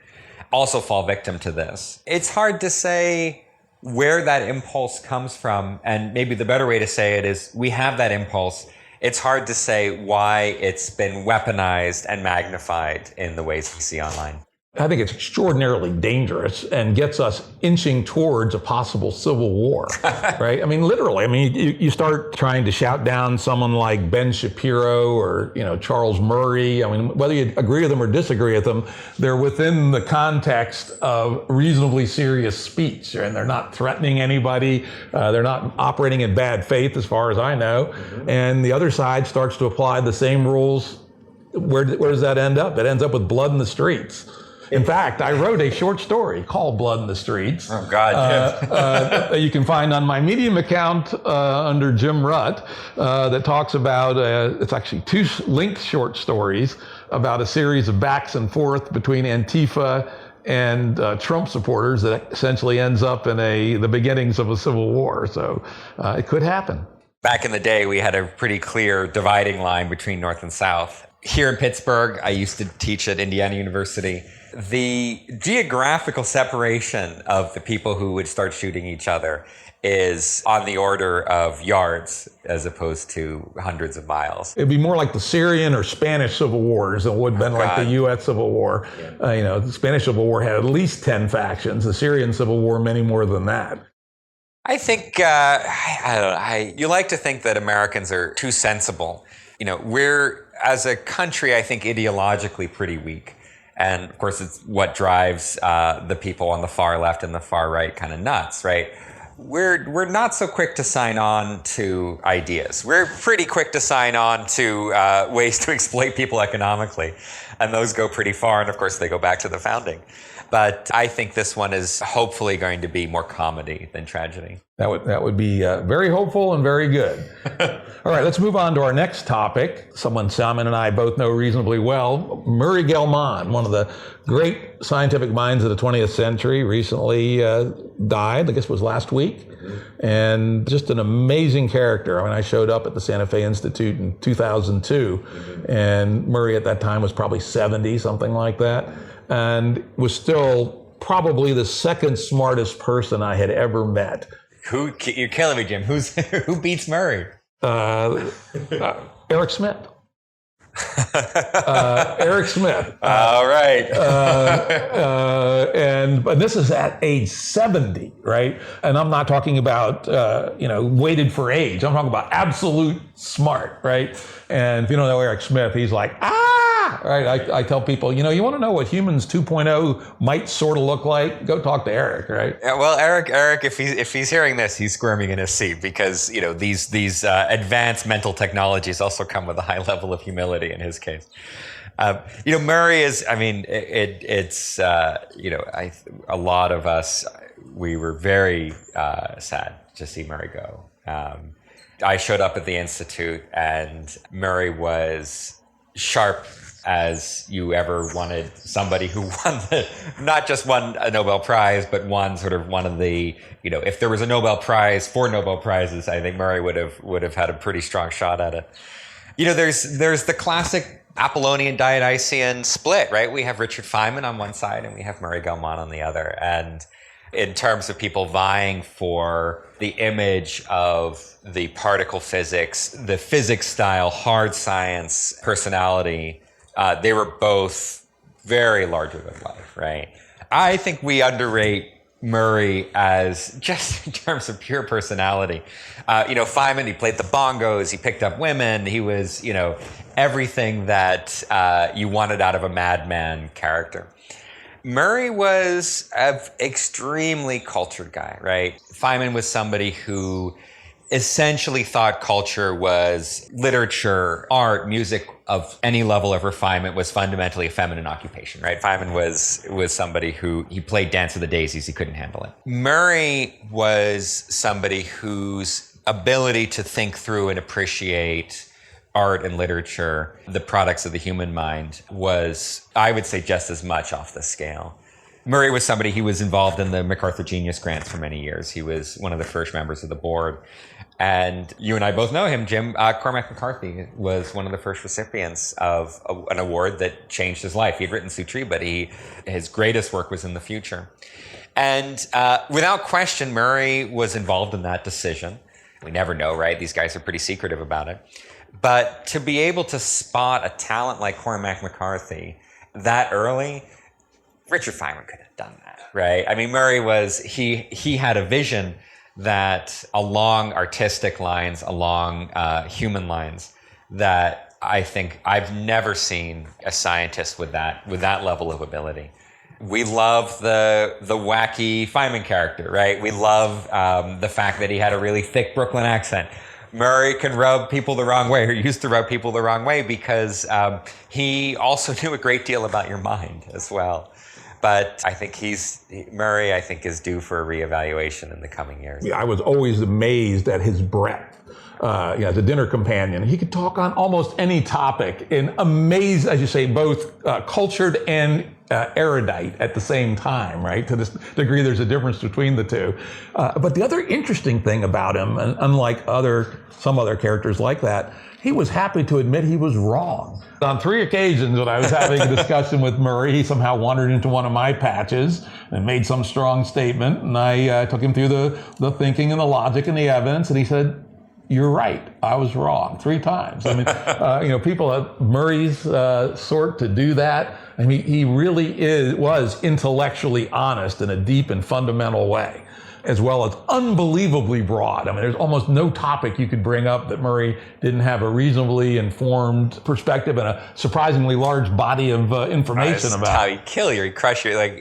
also fall victim to this. It's hard to say where that impulse comes from, and maybe the better way to say it is we have that impulse. It's hard to say why it's been weaponized and magnified in the ways we see online. I think it's extraordinarily dangerous and gets us inching towards a possible civil war, right? I mean, literally. I mean, you start trying to shout down someone like Ben Shapiro or, Charles Murray. I mean, whether you agree with them or disagree with them, they're within the context of reasonably serious speech, and they're not threatening anybody. They're not operating in bad faith, as far as I know. Mm-hmm. And the other side starts to apply the same rules. Where does that end up? It ends up with blood in the streets. In fact, I wrote a short story called Blood in the Streets. Oh, God. You can find on my Medium account under Jim Rutt that talks about, it's actually two linked short stories about a series of backs and forth between Antifa and Trump supporters that essentially ends up in the beginnings of a civil war. So it could happen. Back in the day, we had a pretty clear dividing line between North and South. Here in Pittsburgh, I used to teach at Indiana University. The geographical separation of the people who would start shooting each other is on the order of yards as opposed to hundreds of miles. It'd be more like the Syrian or Spanish civil wars than it would have been like the U.S. Civil War. Yeah. The Spanish Civil War had at least 10 factions. The Syrian Civil War, many more than that. I think, I don't know, you like to think that Americans are too sensible. We're, as a country, I think ideologically pretty weak. And of course, it's what drives the people on the far left and the far right kind of nuts, right? We're not so quick to sign on to ideas. We're pretty quick to sign on to ways to exploit people economically. And those go pretty far. And of course, they go back to the founding. But I think this one is hopefully going to be more comedy than tragedy. That would be very hopeful and very good. All right, let's move on to our next topic. Someone Simon and I both know reasonably well, Murray Gell-Mann, one of the great scientific minds of the 20th century, recently died, I guess it was last week. Mm-hmm. And just an amazing character. I mean, I showed up at the Santa Fe Institute in 2002, mm-hmm. and Murray at that time was probably 70, something like that, and was still probably the second smartest person I had ever met. You're killing me, Jim. Who beats Murray? Eric Schmidt. Eric Smith. All right. But this is at age 70, right? And I'm not talking about, weighted for age. I'm talking about absolute smart, right? And if you don't know Eric Smith, he's like, right? I tell people, you want to know what humans 2.0 might sort of look like? Go talk to Eric, right? Yeah, well, Eric, if he's hearing this, he's squirming in his seat because these advanced mental technologies also come with a high level of humility in his case. Murray is. I mean, it's a lot of us. We were very sad to see Murray go. I showed up at the Institute, and Murray was sharp as you ever wanted somebody who not just won a Nobel Prize, but won sort of one of the, if there was a Nobel Prize for Nobel Prizes, I think Murray would have had a pretty strong shot at it. There's the classic Apollonian Dionysian split, right? We have Richard Feynman on one side and we have Murray Gell-Mann on the other. And in terms of people vying for the image of the particle physics, the physics style, hard science personality, they were both very larger than life, right? I think we underrate Murray as just in terms of pure personality. Feynman, he played the bongos, he picked up women, he was, everything that you wanted out of a madman character. Murray was an extremely cultured guy, right? Feynman was somebody who essentially thought culture was literature, art, music of any level of refinement was fundamentally a feminine occupation, right? Feynman was somebody who, he played Dance of the Daisies, he couldn't handle it. Murray was somebody whose ability to think through and appreciate art and literature, the products of the human mind, was, I would say, just as much off the scale. Murray was somebody, he was involved in the MacArthur Genius Grants for many years. He was one of the first members of the board. And you and I both know him, Jim. Cormac McCarthy was one of the first recipients of an award that changed his life. He'd written Sutri, but his greatest work was in the future. And without question, Murray was involved in that decision. We never know, right? These guys are pretty secretive about it. But to be able to spot a talent like Cormac McCarthy that early, Richard Feynman could have done that, right? I mean, Murray he had a vision that along artistic lines, along human lines, that I think I've never seen a scientist with that level of ability. We love the wacky Feynman character, right? We love the fact that he had a really thick Brooklyn accent. Murray can rub people the wrong way, or used to rub people the wrong way, because he also knew a great deal about your mind as well. But I think Murray is due for a reevaluation in the coming years. Yeah, I was always amazed at his breadth. As a dinner companion, he could talk on almost any topic, and amazed, as you say, both cultured and erudite at the same time, right? To this degree, there's a difference between the two. But the other interesting thing about him, and unlike some other characters like that, he was happy to admit he was wrong. On 3 occasions when I was having a discussion with Murray, he somehow wandered into one of my patches and made some strong statement, and I took him through the thinking and the logic and the evidence, and he said, "You're right, I was wrong," 3 times. I mean, people of Murray's sort to do that. I mean, he really was intellectually honest in a deep and fundamental way, as well as unbelievably broad. I mean, there's almost no topic you could bring up that Murray didn't have a reasonably informed perspective and a surprisingly large body of information about. How he kill you, he crush you. Like,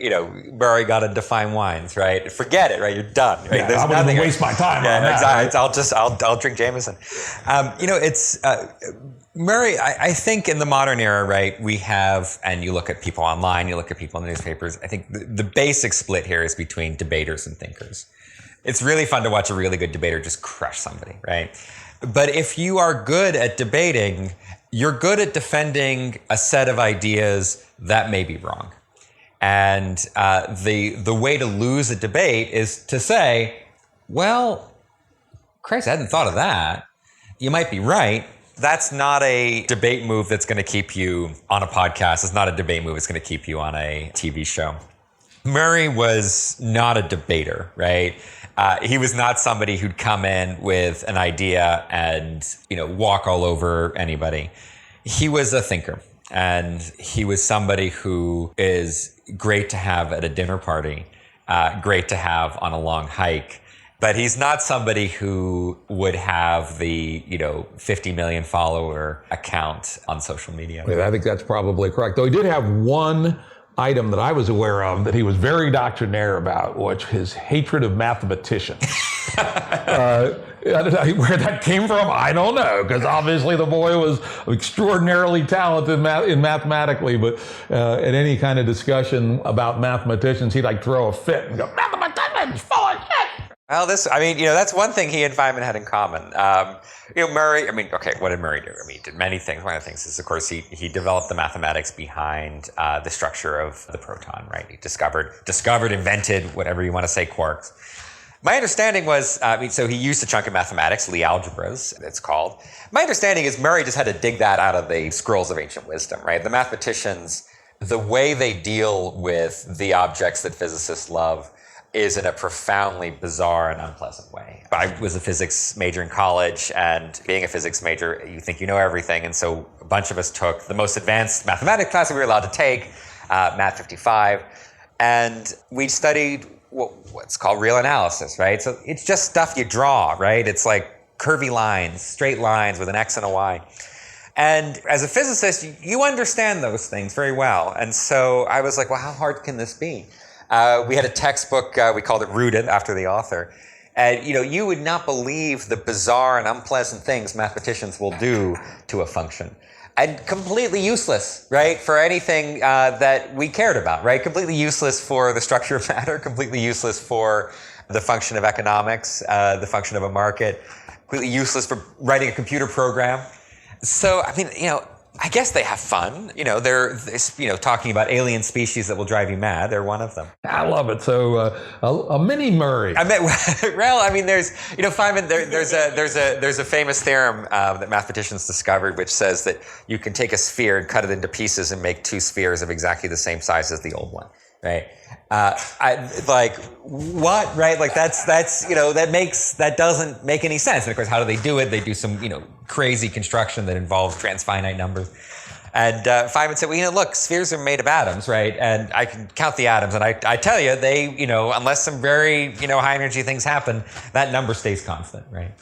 Murray got to define wines, right? Forget it, right? You're done. Right? Yeah, I wouldn't even waste my time on that. Exactly. Right? I'll drink Jameson. It's Murray. I think in the modern era, right, we have, and you look at people online, you look at people in the newspapers. I think the basic split here is between debaters and thinkers. It's really fun to watch a really good debater just crush somebody, right? But if you are good at debating, you're good at defending a set of ideas that may be wrong. And the way to lose a debate is to say, well, Christ, I hadn't thought of that. You might be right. That's not a debate move that's going to keep you on a podcast. It's not a debate move that's going to keep you on a TV show. Murray was not a debater, right? He was not somebody who'd come in with an idea and, walk all over anybody. He was a thinker, and he was somebody who is great to have at a dinner party, great to have on a long hike. But he's not somebody who would have the, 50 million follower account on social media. I think that's probably correct. Though he did have one item that I was aware of that he was very doctrinaire about, which his hatred of mathematicians. Where that came from, I don't know, because obviously the boy was extraordinarily talented mathematically, but at any kind of discussion about mathematicians, he'd like throw a fit and go, mathematicians, full of shit. Well, that's one thing he and Feynman had in common. Murray, what did Murray do? He did many things. One of the things is, of course, he developed the mathematics behind the structure of the proton, right? He discovered, invented, whatever you want to say, quarks. My understanding was, so he used a chunk of mathematics, Lie algebras, it's called. My understanding is Murray just had to dig that out of the scrolls of ancient wisdom, right? The mathematicians, the way they deal with the objects that physicists love is in a profoundly bizarre and unpleasant way. I was a physics major in college, and being a physics major, you think you know everything, and so a bunch of us took the most advanced mathematics class that we were allowed to take, Math 55, and we studied what's called real analysis, right? So it's just stuff you draw, right? It's like curvy lines, straight lines with an X and a Y. And as a physicist, you understand those things very well. And so I was like, well, how hard can this be? We had a textbook, we called it Rooted, after the author. And, you would not believe the bizarre and unpleasant things mathematicians will do to a function. And completely useless, right, for anything that we cared about, right? Completely useless for the structure of matter, completely useless for the function of economics, the function of a market, completely useless for writing a computer program. So, I guess they have fun. They're talking about alien species that will drive you mad. They're one of them. I love it. So a mini Murray. There's Feynman. There's a famous theorem that mathematicians discovered, which says that you can take a sphere and cut it into pieces and make two spheres of exactly the same size as the old one. Right? What? Right? Like that doesn't make any sense. And of course, how do they do it? They do some crazy construction that involves transfinite numbers. And Feynman said, well, look, spheres are made of atoms, right? And I can count the atoms, and I tell you, they, unless some very high energy things happen, that number stays constant, right?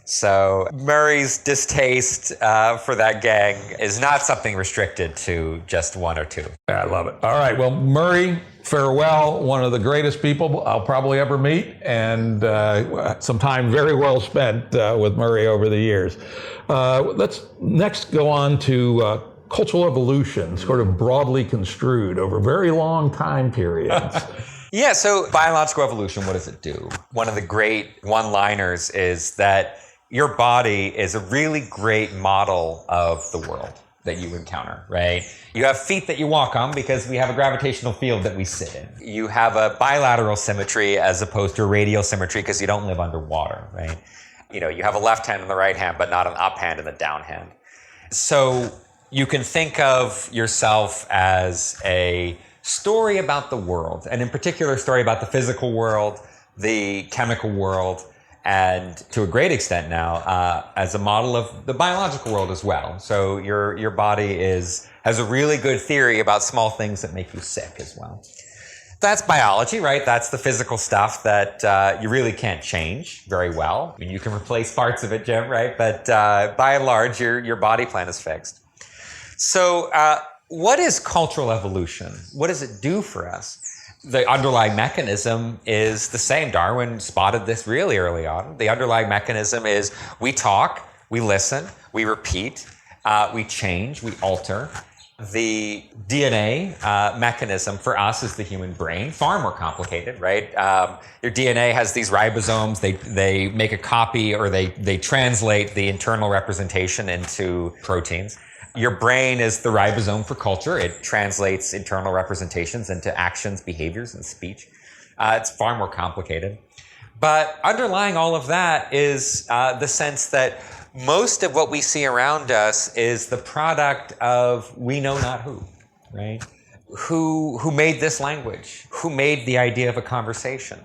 So Murray's distaste for that gang is not something restricted to just one or two. I love it. All right. Well, Murray, farewell. One of the greatest people I'll probably ever meet, and some time very well spent with Murray over the years. Let's next go on to cultural evolution, sort of broadly construed over very long time periods. Yeah, so biological evolution, what does it do? One of the great one-liners is that your body is a really great model of the world that you encounter, right? You have feet that you walk on because we have a gravitational field that we sit in. You have a bilateral symmetry as opposed to a radial symmetry because you don't live underwater, right? You have a left hand and the right hand, but not an up hand and a down hand. So you can think of yourself as a story about the world, and in particular, a story about the physical world, the chemical world, and to a great extent now, as a model of the biological world as well. So your body has a really good theory about small things that make you sick as well. That's biology, right? That's the physical stuff that you really can't change very well. I mean, you can replace parts of it, Jim, right? But by and large, your body plan is fixed. So what is cultural evolution? What does it do for us? The underlying mechanism is the same. Darwin spotted this really early on. The underlying mechanism is we talk, we listen, we repeat, we change, we alter. The DNA mechanism for us is the human brain, far more complicated, right? Your DNA has these ribosomes. They make a copy, or they translate the internal representation into proteins. Your brain is the ribosome for culture. It translates internal representations into actions, behaviors, and speech. It's far more complicated. But underlying all of that is the sense that most of what we see around us is the product of we know not who, right? Who made this language? Who made the idea of a conversation?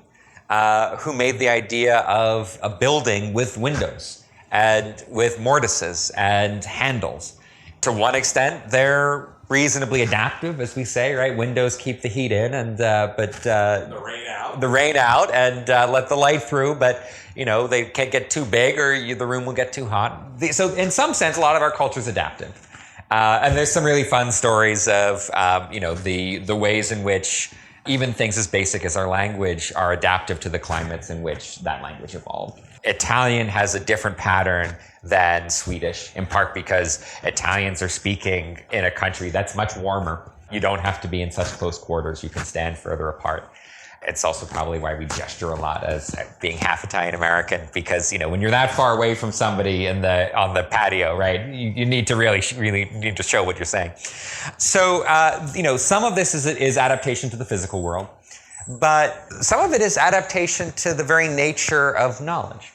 Who made the idea of a building with windows and with mortises and handles? to one extent, they're reasonably adaptive, as we say, right? Windows keep the heat in, and the rain out, and let the light through. But they can't get too big, or the room will get too hot. So, in some sense, a lot of our culture is adaptive. And there's some really fun stories of the ways in which even things as basic as our language are adaptive to the climates in which that language evolved. Italian has a different pattern than Swedish, in part because Italians are speaking in a country that's much warmer. You don't have to be in such close quarters. You can stand further apart. It's also probably why we gesture a lot as being half Italian American, because when you're that far away from somebody on the patio, right, you need to really need to show what you're saying. So some of this is adaptation to the physical world, but some of it is adaptation to the very nature of knowledge.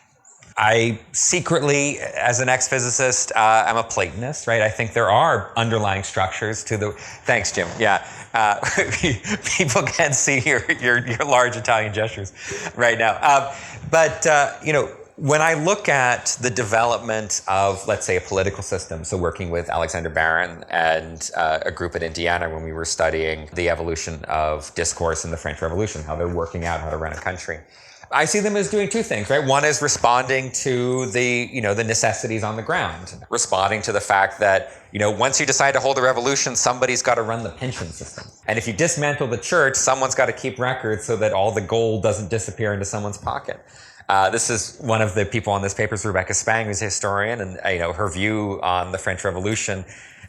I secretly, as an ex-physicist, I'm a Platonist, right? I think there are underlying structures to the... Thanks, Jim. Yeah. People can't see your large Italian gestures right now. But when I look at the development of, let's say, a political system, so working with Alexander Barron and a group at Indiana when we were studying the evolution of discourse in the French Revolution, how they're working out how to run a country, I see them as doing two things, right? One is responding to the necessities on the ground, responding to the fact that, once you decide to hold a revolution, somebody's got to run the pension system. And if you dismantle the church, someone's got to keep records so that all the gold doesn't disappear into someone's pocket. This is one of the people on this paper is Rebecca Spang, who's a historian, and her view on the French Revolution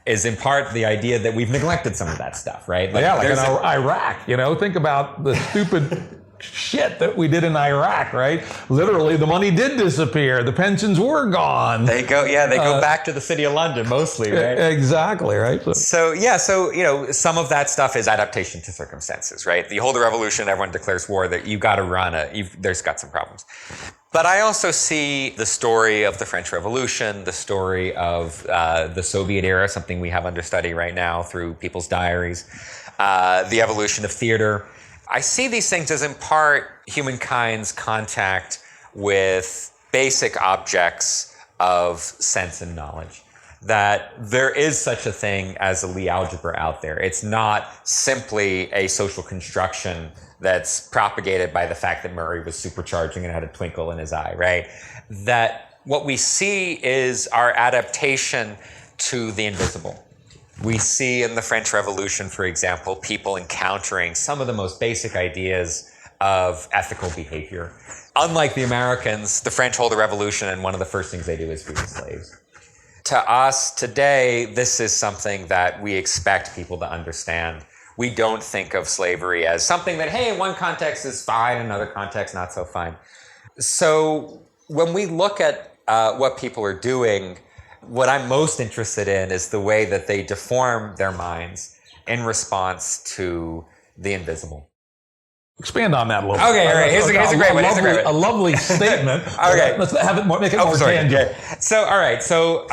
is in part the idea that we've neglected some of that stuff, right? Like in Iraq, think about the stupid shit that we did in Iraq, right? Literally, the money did disappear. The pensions were gone. They go back to the city of London mostly, right? Exactly, right? So some of that stuff is adaptation to circumstances, right? You hold a revolution, everyone declares war, that you got to run there's got some problems. But I also see the story of the French Revolution, the story of the Soviet era, something we have under study right now through people's diaries, the evolution of theater. I see these things as in part humankind's contact with basic objects of sense and knowledge. That there is such a thing as a Lie algebra out there. It's not simply a social construction that's propagated by the fact that Murray was supercharging and had a twinkle in his eye, right? That what we see is our adaptation to the invisible. We see in the French Revolution, for example, people encountering some of the most basic ideas of ethical behavior. Unlike the Americans, the French hold a revolution, and one of the first things they do is free the slaves. To us today, this is something that we expect people to understand. We don't think of slavery as something that, hey, in one context is fine, in another context not so fine. So when we look at what people are doing, what I'm most interested in is the way that they deform their minds in response to the invisible. Expand on that a little bit. Okay, all right. Here's a great one. A lovely statement. Okay. Let's have it make it more tangible. So, all right. So,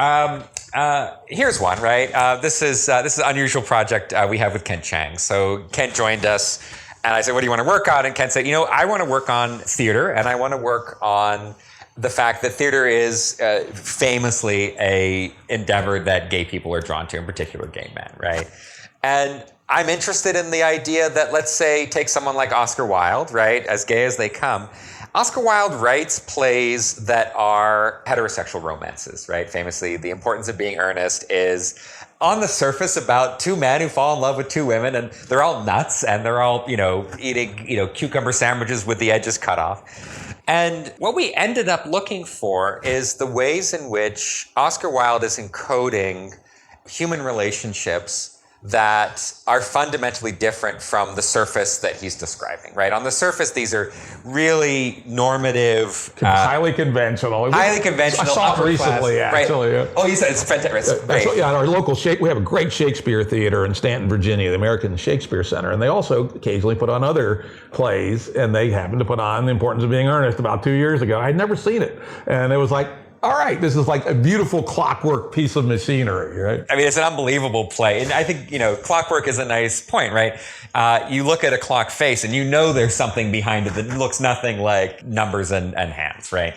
here's one, right? This is an unusual project we have with Kent Chang. So, Kent joined us, and I said, what do you want to work on? And Kent said, I want to work on theater, and I want to work on the fact that theater is famously a endeavor that gay people are drawn to, in particular gay men, right? And I'm interested in the idea that, let's say, take someone like Oscar Wilde, right? As gay as they come. Oscar Wilde writes plays that are heterosexual romances, right? Famously, The Importance of Being Earnest is on the surface about two men who fall in love with two women, and they're all nuts, and they're all, eating, cucumber sandwiches with the edges cut off. And what we ended up looking for is the ways in which Oscar Wilde is encoding human relationships that are fundamentally different from the surface that he's describing, right? On the surface, these are really normative, highly conventional. I saw it recently, actually. Right. Oh, you said it's fantastic. Right. Yeah, our local we have a great Shakespeare theater in Stanton, Virginia, the American Shakespeare Center, and they also occasionally put on other plays, and they happened to put on The Importance of Being Earnest about 2 years ago. I'd never seen it, and it was like, all right, this is like a beautiful clockwork piece of machinery, right? I mean, it's an unbelievable play. And I think, clockwork is a nice point, right? You look at a clock face and there's something behind it that looks nothing like numbers and hands, right?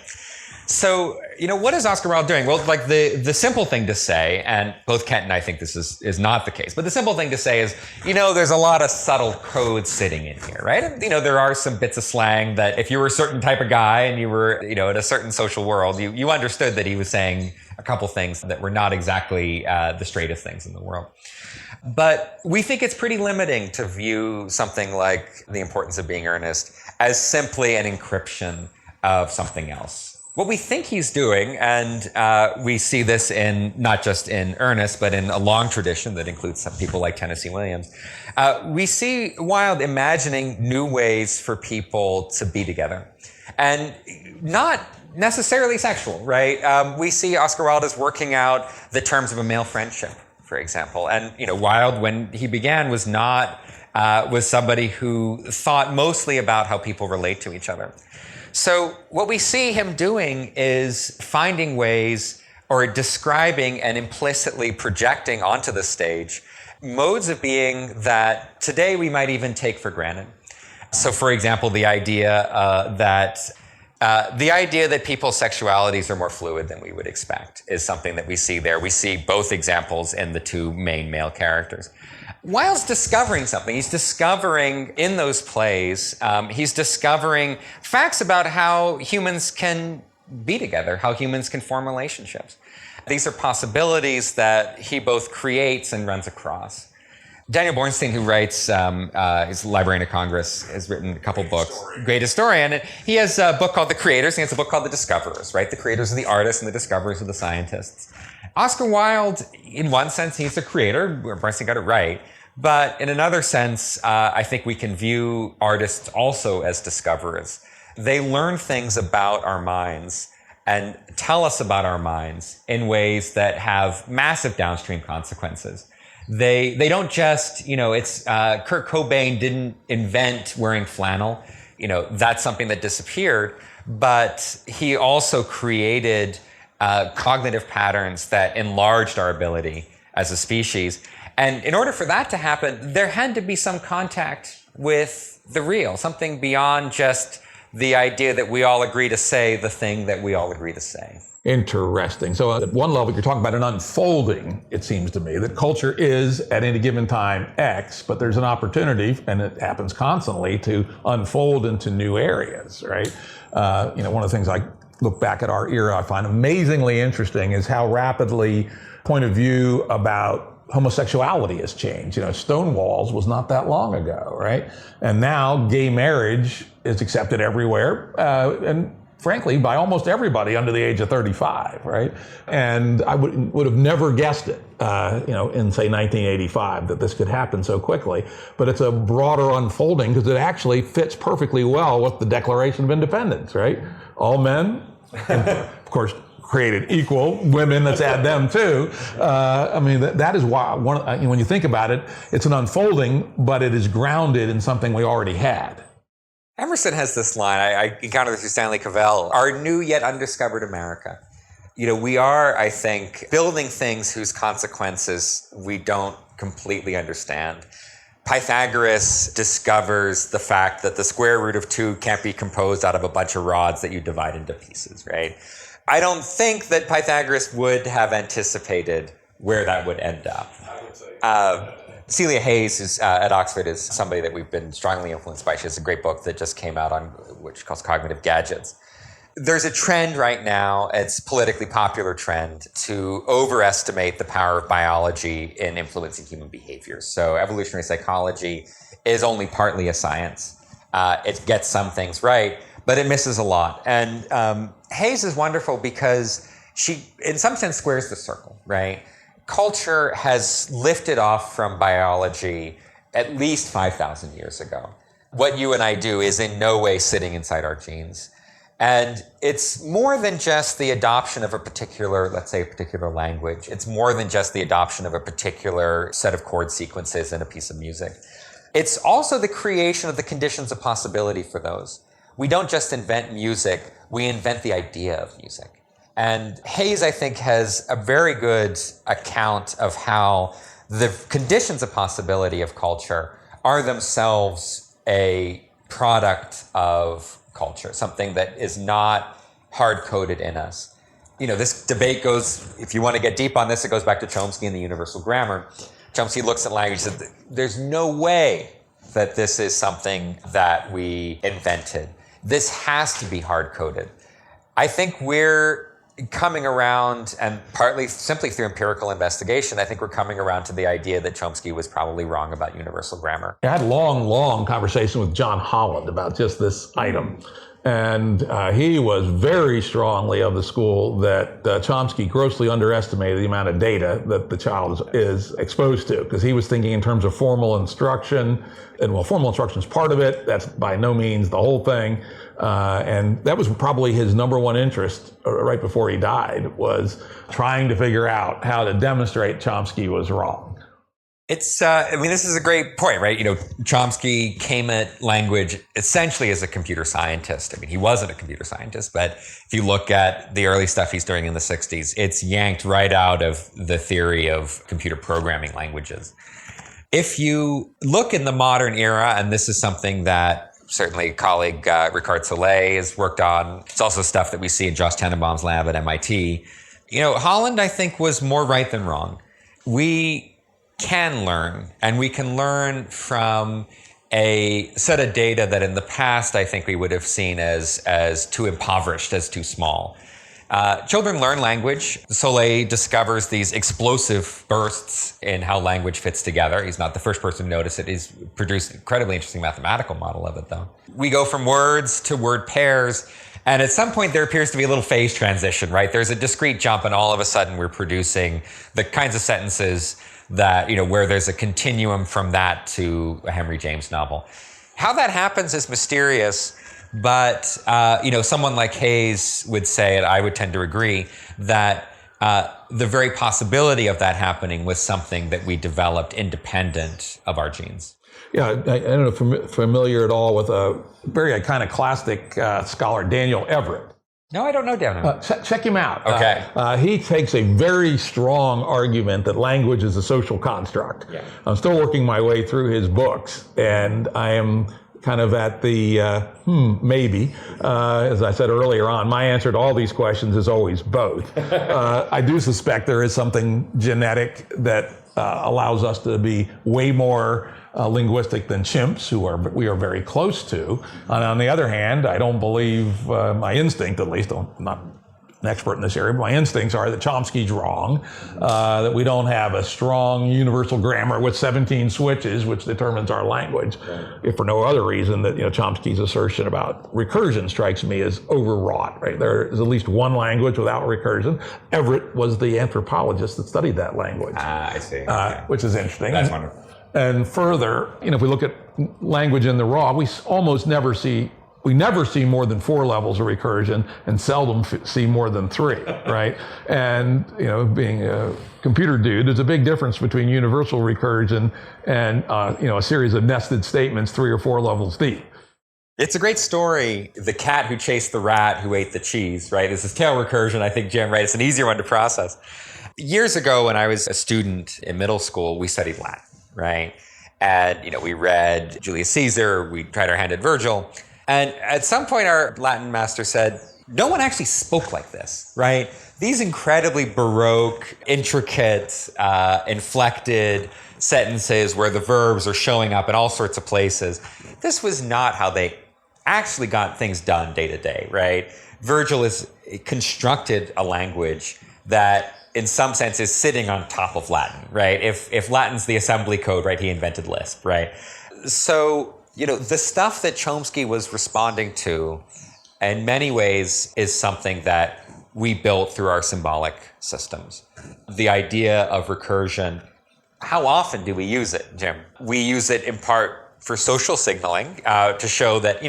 So, what is Oscar Wilde doing? Well, like the simple thing to say, and both Kent and I think this is not the case, but the simple thing to say is, there's a lot of subtle code sitting in here, right? And, there are some bits of slang that if you were a certain type of guy and you were, in a certain social world, you understood that he was saying a couple things that were not exactly the straightest things in the world. But we think it's pretty limiting to view something like The Importance of Being Earnest as simply an encryption of something else. What we think he's doing, and we see this in not just in Ernest, but in a long tradition that includes some people like Tennessee Williams, we see Wilde imagining new ways for people to be together. And not necessarily sexual, right? We see Oscar Wilde as working out the terms of a male friendship, for example. And, Wilde, when he began, was somebody who thought mostly about how people relate to each other. So what we see him doing is finding ways or describing and implicitly projecting onto the stage modes of being that today we might even take for granted. So for example, the idea that people's sexualities are more fluid than we would expect is something that we see there. We see both examples in the two main male characters. Wilde's discovering something. He's discovering in those plays, he's discovering facts about how humans can be together, how humans can form relationships. These are possibilities that he both creates and runs across. Daniel Bornstein, who writes, he's a Librarian of Congress, has written a couple books, great historian. And he has a book called The Creators, and he has a book called The Discoverers, right? The creators are the artists and the discoverers are the scientists. Oscar Wilde, in one sense, he's a creator. Bornstein got it right. But in another sense, I think we can view artists also as discoverers. They learn things about our minds and tell us about our minds in ways that have massive downstream consequences. They don't just, it's Kurt Cobain didn't invent wearing flannel. That's something that disappeared. But he also created cognitive patterns that enlarged our ability as a species. And in order for that to happen, there had to be some contact with the real, something beyond just the idea that we all agree to say the thing that we all agree to say. Interesting. So at one level, you're talking about an unfolding, it seems to me, that culture is at any given time X, but there's an opportunity, and it happens constantly, to unfold into new areas, right? One of the things I look back at our era, I find amazingly interesting is how rapidly point of view about homosexuality has changed. Stonewalls was not that long ago, right? And now gay marriage is accepted everywhere, and frankly, by almost everybody under the age of 35, right? And I would have never guessed it, in say 1985, that this could happen so quickly. But it's a broader unfolding because it actually fits perfectly well with the Declaration of Independence, right? All men, and of course, created equal, women, let's add them too. That is why, when you think about it, it's an unfolding, but it is grounded in something we already had. Emerson has this line, I encountered this with Stanley Cavell, our new yet undiscovered America. We are, I think, building things whose consequences we don't completely understand. Pythagoras discovers the fact that the square root of 2 can't be composed out of a bunch of rods that you divide into pieces, right? I don't think that Pythagoras would have anticipated where that would end up. I would say. Celia Hayes, who's at Oxford, is somebody that we've been strongly influenced by. She has a great book that just came out on which calls Cognitive Gadgets. There's a trend right now, it's a politically popular trend, to overestimate the power of biology in influencing human behavior. So evolutionary psychology is only partly a science. It gets some things right, but it misses a lot. And Hayes is wonderful because she, in some sense, squares the circle, right? Culture has lifted off from biology at least 5,000 years ago. What you and I do is in no way sitting inside our genes. And it's more than just the adoption of a particular, let's say a particular language. It's more than just the adoption of a particular set of chord sequences in a piece of music. It's also the creation of the conditions of possibility for those. We don't just invent music, we invent the idea of music. And Hayes, I think, has a very good account of how the conditions of possibility of culture are themselves a product of culture, something that is not hard-coded in us. This debate goes, if you want to get deep on this, it goes back to Chomsky and the universal grammar. Chomsky looks at language and says, there's no way that this is something that we invented. This has to be hard-coded. I think we're coming around, and partly simply through empirical investigation, I think we're coming around to the idea that Chomsky was probably wrong about universal grammar. I had a long conversation with John Holland about just this item. And he was very strongly of the school that Chomsky grossly underestimated the amount of data that the child is exposed to, because he was thinking in terms of formal instruction, and well, formal instruction is part of it. That's by no means the whole thing. And that was probably his number one interest right before he died, was trying to figure out how to demonstrate Chomsky was wrong. It's, this is a great point, right? Chomsky came at language essentially as a computer scientist. He wasn't a computer scientist, but if you look at the early stuff he's doing in the 60s, it's yanked right out of the theory of computer programming languages. If you look in the modern era, and this is something that certainly colleague Ricard Soleil has worked on, it's also stuff that we see in Josh Tenenbaum's lab at MIT. Holland, I think, was more right than wrong. We can learn, and we can learn from a set of data that in the past I think we would have seen as too impoverished, as too small. Children learn language. Soleil discovers these explosive bursts in how language fits together. He's not the first person to notice it. He's produced an incredibly interesting mathematical model of it, though. We go from words to word pairs, and at some point there appears to be a little phase transition, right? There's a discrete jump, and all of a sudden we're producing the kinds of sentences that, where there's a continuum from that to a Henry James novel. How that happens is mysterious, but, someone like Hayes would say, and I would tend to agree, that the very possibility of that happening was something that we developed independent of our genes. Yeah, I don't know if you're familiar at all with a very iconoclastic scholar, Daniel Everett. No, I don't know Daniel. Check him out. Okay. He takes a very strong argument that language is a social construct. Yeah. I'm still working my way through his books, and I am kind of at the maybe. As I said earlier on, my answer to all these questions is always both. I do suspect there is something genetic that allows us to be way more linguistic than chimps, we are very close to. And on the other hand, I don't believe, my instinct at least, I'm not an expert in this area, but my instincts are that Chomsky's wrong, that we don't have a strong universal grammar with 17 switches, which determines our language. If for no other reason that, Chomsky's assertion about recursion strikes me as overwrought, right? There is at least one language without recursion. Everett was the anthropologist that studied that language. I see. Which is interesting. That's wonderful. And further, if we look at language in the raw, we never see more than 4 levels of recursion, and seldom see more than 3, right? And, being a computer dude, there's a big difference between universal recursion and, a series of nested statements 3 or 4 levels deep. It's a great story. The cat who chased the rat who ate the cheese, right? This is tail recursion, I think, Jim, right? It's an easier one to process. Years ago, when I was a student in middle school, we studied Latin, right? And, we read Julius Caesar, we tried our hand at Virgil. And at some point, our Latin master said, no one actually spoke like this, right? These incredibly Baroque, intricate, inflected sentences where the verbs are showing up in all sorts of places. This was not how they actually got things done day to day, right? Virgil has constructed a language that in some sense is sitting on top of Latin, right? If Latin's the assembly code, right, he invented Lisp, right? So, the stuff that Chomsky was responding to in many ways is something that we built through our symbolic systems. The idea of recursion, how often do we use it, Jim? We use it in part for social signaling, to show that,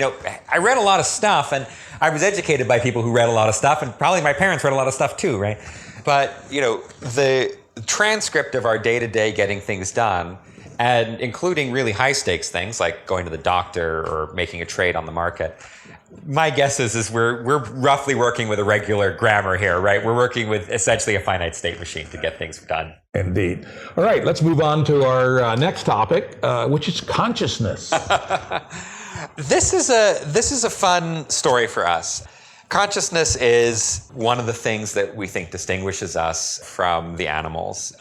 I read a lot of stuff, and I was educated by people who read a lot of stuff, and probably my parents read a lot of stuff too, right? But, the transcript of our day-to-day getting things done, and including really high-stakes things like going to the doctor or making a trade on the market, my guess is we're roughly working with a regular grammar here, right? We're working with essentially a finite state machine to get things done. Indeed. All right, let's move on to our next topic, which is consciousness. This is a fun story for us. Consciousness is one of the things that we think distinguishes us from the animals.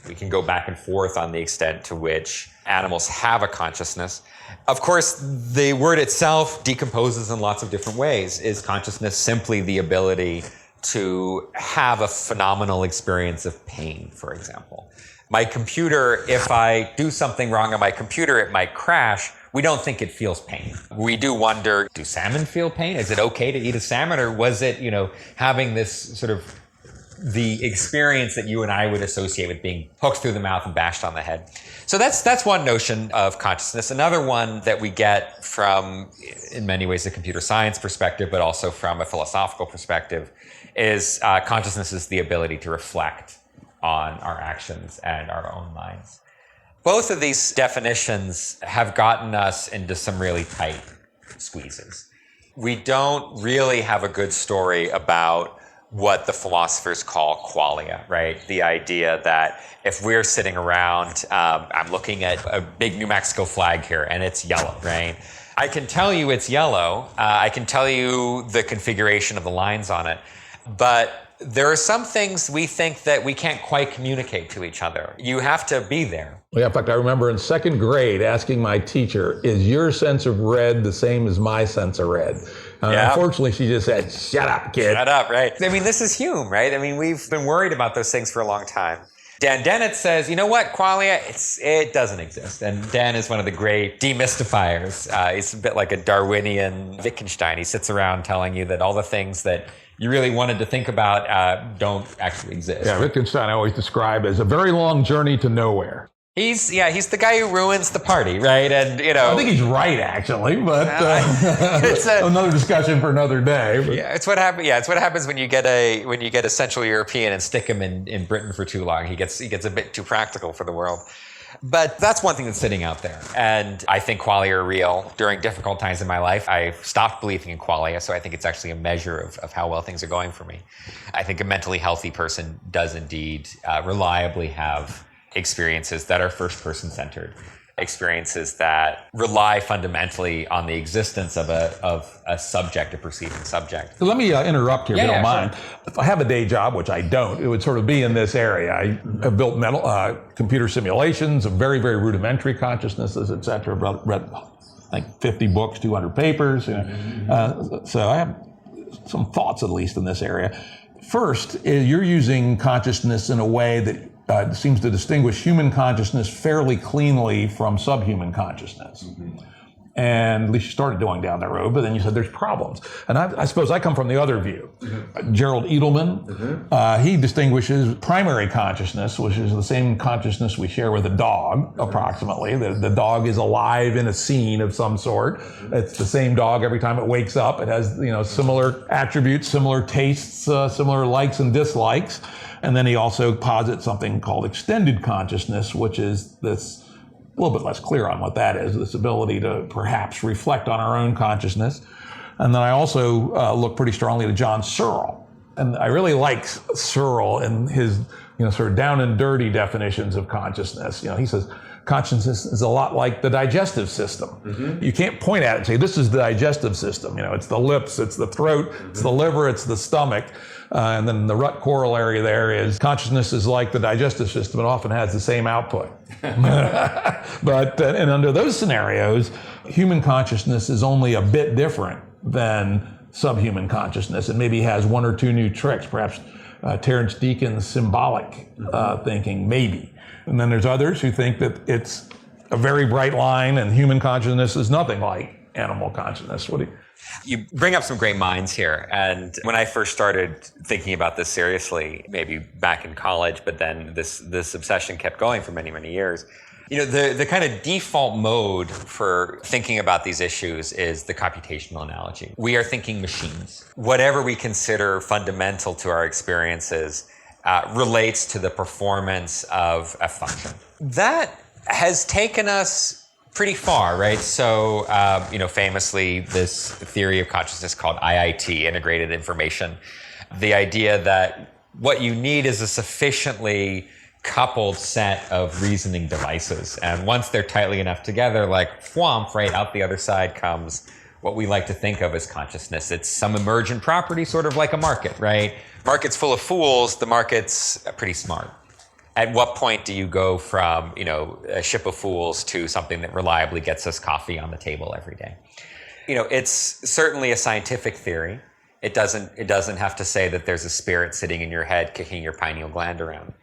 We can go back and forth on the extent to which animals have a consciousness. Of course, the word itself decomposes in lots of different ways. Is consciousness simply the ability to have a phenomenal experience of pain, for example? My computer, if I do something wrong on my computer, it might crash. We don't think it feels pain. We do wonder, do salmon feel pain? Is it okay to eat a salmon? Or was it, having this sort of the experience that you and I would associate with being hooked through the mouth and bashed on the head? So that's one notion of consciousness. Another one that we get from, in many ways, a computer science perspective, but also from a philosophical perspective, is consciousness is the ability to reflect on our actions and our own minds. Both of these definitions have gotten us into some really tight squeezes. We don't really have a good story about what the philosophers call qualia, right? The idea that if we're sitting around, I'm looking at a big New Mexico flag here and it's yellow, right? I can tell you it's yellow. I can tell you the configuration of the lines on it. But there are some things we think that we can't quite communicate to each other. You have to be there. Yeah, in fact, I remember in second grade asking my teacher, is your sense of red the same as my sense of red? Unfortunately, she just said, shut up, kid. Shut up, right? I mean, this is Hume, right? I mean, we've been worried about those things for a long time. Dan Dennett says, you know what, qualia, it doesn't exist. And Dan is one of the great demystifiers. He's a bit like a Darwinian Wittgenstein. He sits around telling you that all the things that you really wanted to think about don't actually exist. Yeah, Wittgenstein I always describe as a very long journey to nowhere. He's the guy who ruins the party, right? And I think he's right, actually, but it's another discussion for another day. But. Yeah, it's what happens. Yeah, it's what happens when you get a Central European and stick him in Britain for too long. He gets a bit too practical for the world. But that's one thing that's sitting out there. And I think qualia are real. During difficult times in my life, I stopped believing in qualia, so I think it's actually a measure of how well things are going for me. I think a mentally healthy person does indeed reliably have experiences that are first-person centered, experiences that rely fundamentally on the existence of a subject, a perceiving subject. So let me interrupt here if you don't mind. Sure. If I have a day job, which I don't, it would sort of be in this area. I have built computer simulations of very, very rudimentary consciousnesses, et cetera. Read like 50 books, 200 papers. So I have some thoughts, at least, in this area. First, you're using consciousness in a way that seems to distinguish human consciousness fairly cleanly from subhuman consciousness. And at least you started going down that road, but then you said there's problems. And I suppose I come from the other view. Gerald Edelman, he distinguishes primary consciousness, which is the same consciousness we share with a dog, approximately. The dog is alive in a scene of some sort. It's the same dog every time it wakes up. It has similar attributes, similar tastes, similar likes and dislikes. And then he also posits something called extended consciousness, which is this, a little bit less clear on what that is, this ability to perhaps reflect on our own consciousness. And then I also look pretty strongly to John Searle. And I really like Searle and his sort of down and dirty definitions of consciousness. He says, consciousness is a lot like the digestive system. You can't point at it and say, this is the digestive system. It's the lips, it's the throat, it's the liver, it's the stomach. And then the rut corollary there is consciousness is like the digestive system. It often has the same output. But and under those scenarios, human consciousness is only a bit different than subhuman consciousness. It maybe has one or two new tricks, perhaps Terence Deacon's symbolic thinking, maybe. And then there's others who think that it's a very bright line and human consciousness is nothing like animal consciousness. You bring up some great minds here. And when I first started thinking about this seriously, maybe back in college, but then this obsession kept going for many, many years. The kind of default mode for thinking about these issues is the computational analogy. We are thinking machines. Whatever we consider fundamental to our experiences relates to the performance of a function. That has taken us pretty far, right? So, famously, this theory of consciousness called IIT, Integrated Information. The idea that what you need is a sufficiently coupled set of reasoning devices. And once they're tightly enough together, like whomp, right out the other side comes what we like to think of as consciousness. It's some emergent property, sort of like a market, right? Market's full of fools, the market's pretty smart. At what point do you go from, a ship of fools to something that reliably gets us coffee on the table every day? It's certainly a scientific theory. It doesn't have to say that there's a spirit sitting in your head kicking your pineal gland around.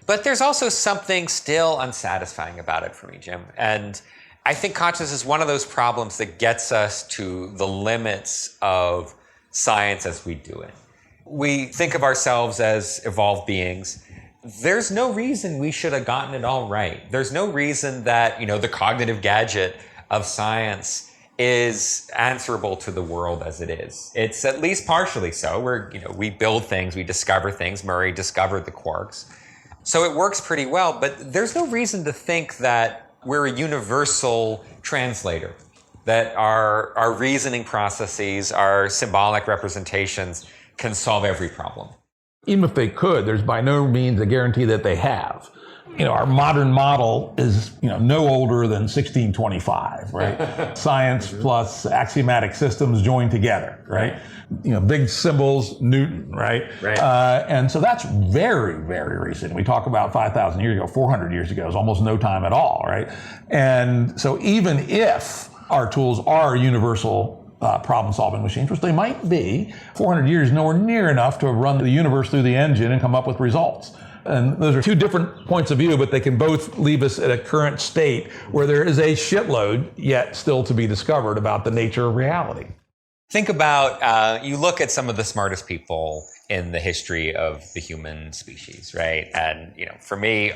But there's also something still unsatisfying about it for me, Jim. And I think consciousness is one of those problems that gets us to the limits of science as we do it. We think of ourselves as evolved beings. There's no reason we should have gotten it all right. There's no reason that, the cognitive gadget of science is answerable to the world as it is. It's at least partially so. We build things, we discover things. Murray discovered the quarks. So it works pretty well, but there's no reason to think that we're a universal translator, that our reasoning processes, our symbolic representations can solve every problem. Even if they could, there's by no means a guarantee that they have. Our modern model is, no older than 1625, right? Science plus axiomatic systems joined together, right? Big symbols, Newton, right? Right. And so that's very, very recent. We talk about 5,000 years ago, 400 years ago is almost no time at all, right? And so even if our tools are universal problem-solving machines, which they might be, 400 years nowhere near enough to run the universe through the engine and come up with results. And those are two different points of view, but they can both leave us at a current state where there is a shitload yet still to be discovered about the nature of reality. Think about, you look at some of the smartest people in the history of the human species, right? And, for me,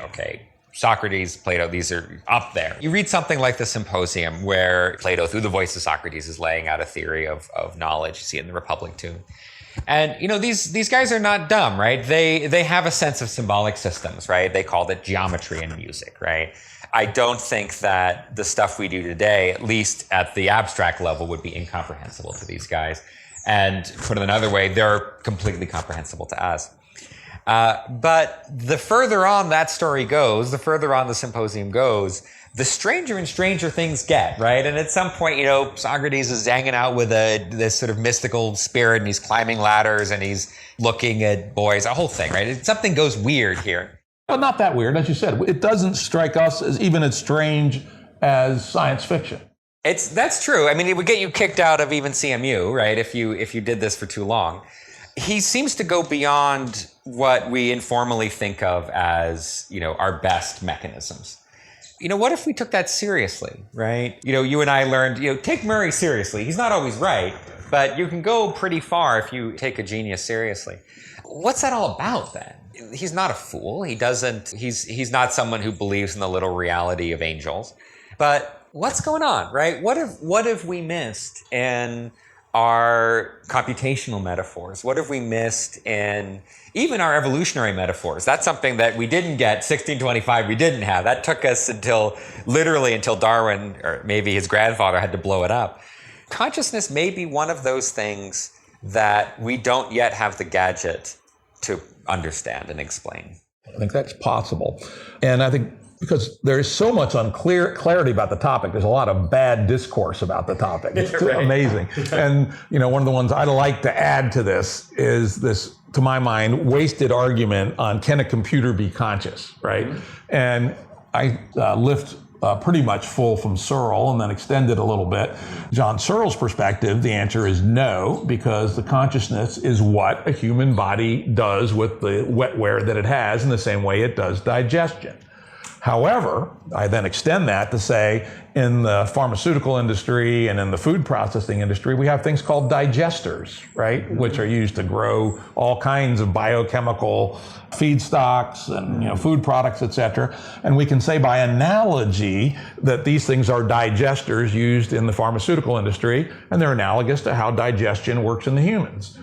Socrates, Plato, these are up there. You read something like the Symposium where Plato, through the voice of Socrates, is laying out a theory of knowledge. You see it in the Republic too. And, these guys are not dumb, right? They have a sense of symbolic systems, right? They called it geometry in music, right? I don't think that the stuff we do today, at least at the abstract level, would be incomprehensible to these guys. And put it another way, they're completely comprehensible to us. But the further on that story goes, the further on the Symposium goes, the stranger and stranger things get, right? And at some point, Socrates is hanging out with this sort of mystical spirit, and he's climbing ladders, and he's looking at boys, a whole thing, right? Something goes weird here. Well, not that weird, as you said. It doesn't strike us as even as strange as science fiction. That's true. I mean, it would get you kicked out of even CMU, right? If you did this for too long. He seems to go beyond what we informally think of as, our best mechanisms. What if we took that seriously, right? You and I learned, take Murray seriously. He's not always right, but you can go pretty far if you take a genius seriously. What's that all about then? He's not a fool. He's not someone who believes in the little reality of angels. But what's going on, right? What have we missed in our computational metaphors? What have we missed in even our evolutionary metaphors? That's something that we didn't get, 1625 we didn't have. That took us until Darwin, or maybe his grandfather, had to blow it up. Consciousness may be one of those things that we don't yet have the gadget to understand and explain. I think that's possible. And I think because there is so much clarity about the topic, there's a lot of bad discourse about the topic. It's Right. amazing. And, one of the ones I'd like to add to this is this, to my mind, wasted argument on can a computer be conscious, right? Mm-hmm. And I lift pretty much full from Searle and then extend it a little bit. John Searle's perspective, the answer is no, because the consciousness is what a human body does with the wetware that it has in the same way it does digestion. However, I then extend that to say in the pharmaceutical industry and in the food processing industry, we have things called digesters, right? Which are used to grow all kinds of biochemical feedstocks and food products, et cetera. And we can say by analogy that these things are digesters used in the pharmaceutical industry, and they're analogous to how digestion works in the humans.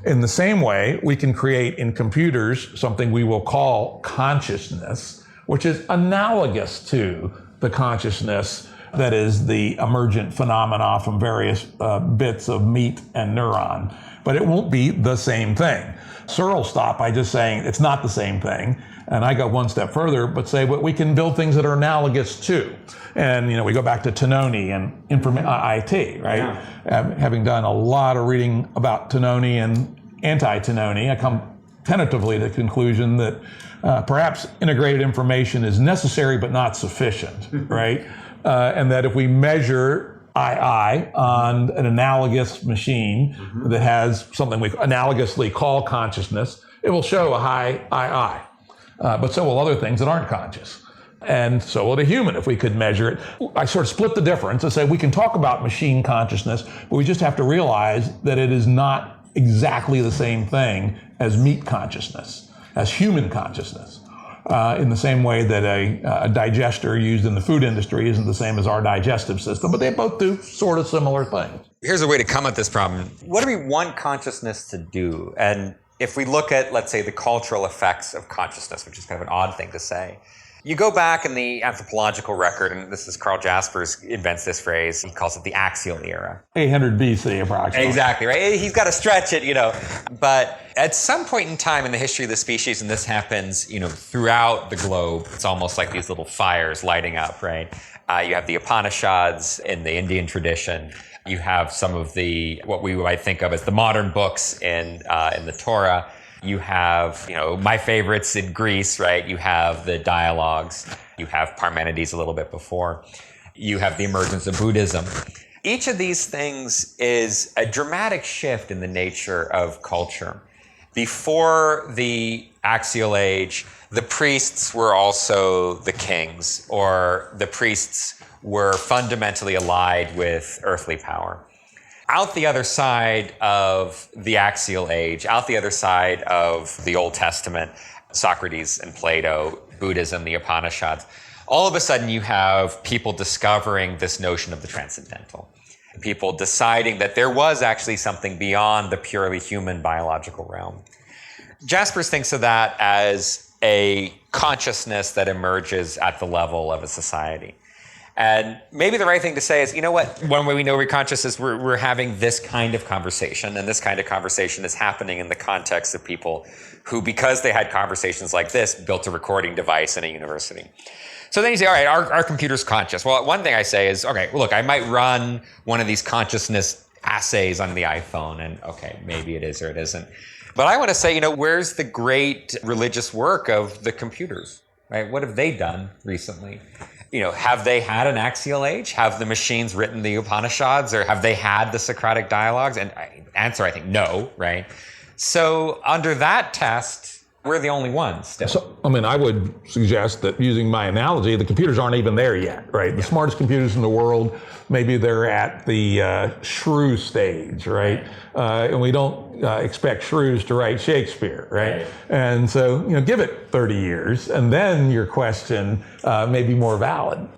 In the same way, we can create in computers something we will call consciousness, which is analogous to the consciousness that is the emergent phenomena from various bits of meat and neuron. But it won't be the same thing. Searle stopped by just saying it's not the same thing. And I go one step further, but say, well, we can build things that are analogous too. And, we go back to Tononi and IT, right? Yeah. Having done a lot of reading about Tononi and anti-Tononi, I come tentatively to the conclusion that perhaps integrated information is necessary but not sufficient, right? And that if we measure II on an analogous machine that has something we analogously call consciousness, it will show a high II. But so will other things that aren't conscious. And so will a human if we could measure it. I sort of split the difference and say we can talk about machine consciousness, but we just have to realize that it is not exactly the same thing as meat consciousness, as human consciousness. In the same way that a digester used in the food industry isn't the same as our digestive system, but they both do sort of similar things. Here's a way to come at this problem. What do we want consciousness to do? And if we look at, let's say, the cultural effects of consciousness, which is kind of an odd thing to say, you go back in the anthropological record, and this is Carl Jaspers invents this phrase, he calls it the axial era. 800 BC approximately. Exactly, right? He's got to stretch it, But at some point in time in the history of the species, and this happens, throughout the globe, it's almost like these little fires lighting up, right? You have the Upanishads in the Indian tradition. You have some of what we might think of as the modern books in the Torah. You have, my favorites in Greece, right? You have the dialogues. You have Parmenides a little bit before. You have the emergence of Buddhism. Each of these things is a dramatic shift in the nature of culture. Before the axial age, the priests were also the kings, or the priests were fundamentally allied with earthly power. Out the other side of the axial age, out the other side of the Old Testament, Socrates and Plato, Buddhism, the Upanishads, all of a sudden you have people discovering this notion of the transcendental. People deciding that there was actually something beyond the purely human biological realm. Jaspers thinks of that as a consciousness that emerges at the level of a society. And maybe the right thing to say is, one way we know we're conscious is we're having this kind of conversation, and this kind of conversation is happening in the context of people who, because they had conversations like this, built a recording device in a university. So then you say, all right, our computer's conscious. Well, one thing I say is, okay, well, look, I might run one of these consciousness assays on the iPhone, and okay, maybe it is or it isn't. But I want to say, where's the great religious work of the computers, right? What have they done recently? Have they had an axial age? Have the machines written the Upanishads, or have they had the Socratic dialogues? And answer, I think, no, right? So under that test, we're the only ones still. So, I would suggest that using my analogy, the computers aren't even there yet, right? The smartest computers in the world, maybe they're at the shrew stage, right? And we don't expect shrews to write Shakespeare, right? And so, give it 30 years, and then your question may be more valid.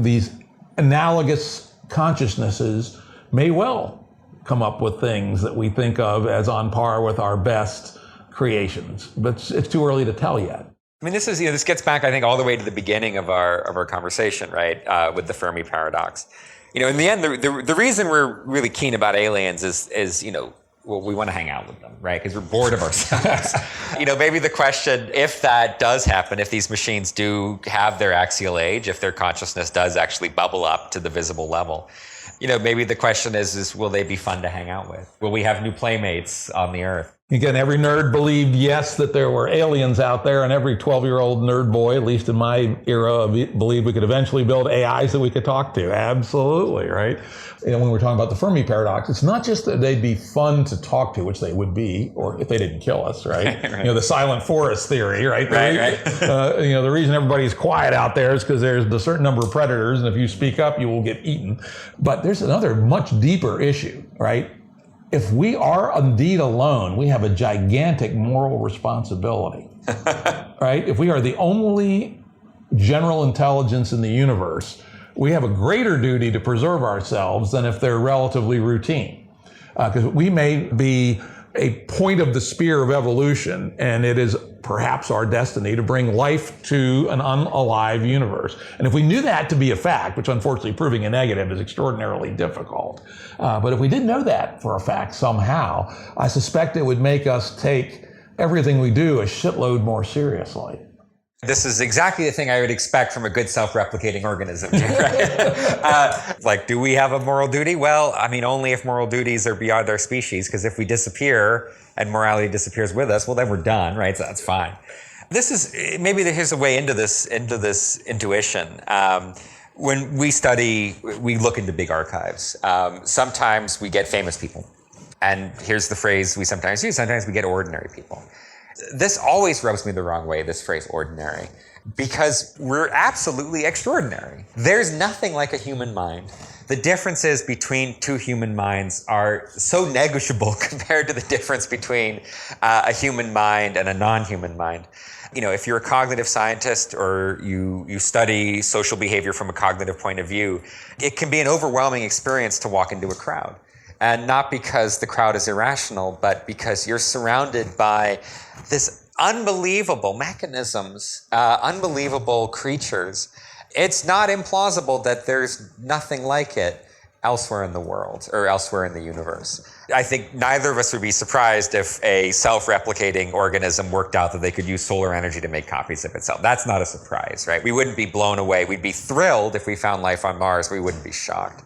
These analogous consciousnesses may well come up with things that we think of as on par with our best creations, but it's too early to tell yet. This gets back, I think, all the way to the beginning of our conversation, right? With the Fermi Paradox. In the end, the reason we're really keen about aliens is we want to hang out with them, right? Because we're bored of ourselves. Maybe the question, if that does happen, if these machines do have their axial age, if their consciousness does actually bubble up to the visible level, maybe the question is will they be fun to hang out with? Will we have new playmates on the Earth? Again, every nerd believed, yes, that there were aliens out there, and every 12-year-old nerd boy, at least in my era, believed we could eventually build AIs that we could talk to. Absolutely, right? When we're talking about the Fermi Paradox, it's not just that they'd be fun to talk to, which they would be, or if they didn't kill us, right? Right. The silent forest theory, right? Right. The reason everybody's quiet out there is because there's a certain number of predators, and if you speak up, you will get eaten. But there's another much deeper issue, right? If we are indeed alone, we have a gigantic moral responsibility, right? If we are the only general intelligence in the universe, we have a greater duty to preserve ourselves than if they're relatively routine. Because we may be a point of the spear of evolution, and it is perhaps our destiny to bring life to an unalive universe. And if we knew that to be a fact, which unfortunately proving a negative is extraordinarily difficult, but if we did know that for a fact somehow, I suspect it would make us take everything we do a shitload more seriously. This is exactly the thing I would expect from a good self-replicating organism. Right? Like, do we have a moral duty? Well, I mean, only if moral duties are beyond our species, because if we disappear and morality disappears with us, well, then we're done, right? So that's fine. This is, maybe here's a way into this intuition. When we study, we look into big archives. Sometimes we get famous people. And here's the phrase we sometimes use, sometimes we get ordinary people. This always rubs me the wrong way, this phrase ordinary, because we're absolutely extraordinary. There's nothing like a human mind. The differences between two human minds are so negligible compared to the difference between a human mind and a non-human mind. You know, if you're a cognitive scientist or you study social behavior from a cognitive point of view, it can be an overwhelming experience to walk into a crowd. And not because the crowd is irrational, but because you're surrounded by this unbelievable mechanisms, unbelievable creatures. It's not implausible that there's nothing like it elsewhere in the world or elsewhere in the universe. I think neither of us would be surprised if a self-replicating organism worked out that they could use solar energy to make copies of itself. That's not a surprise, right? We wouldn't be blown away. We'd be thrilled if we found life on Mars. We wouldn't be shocked.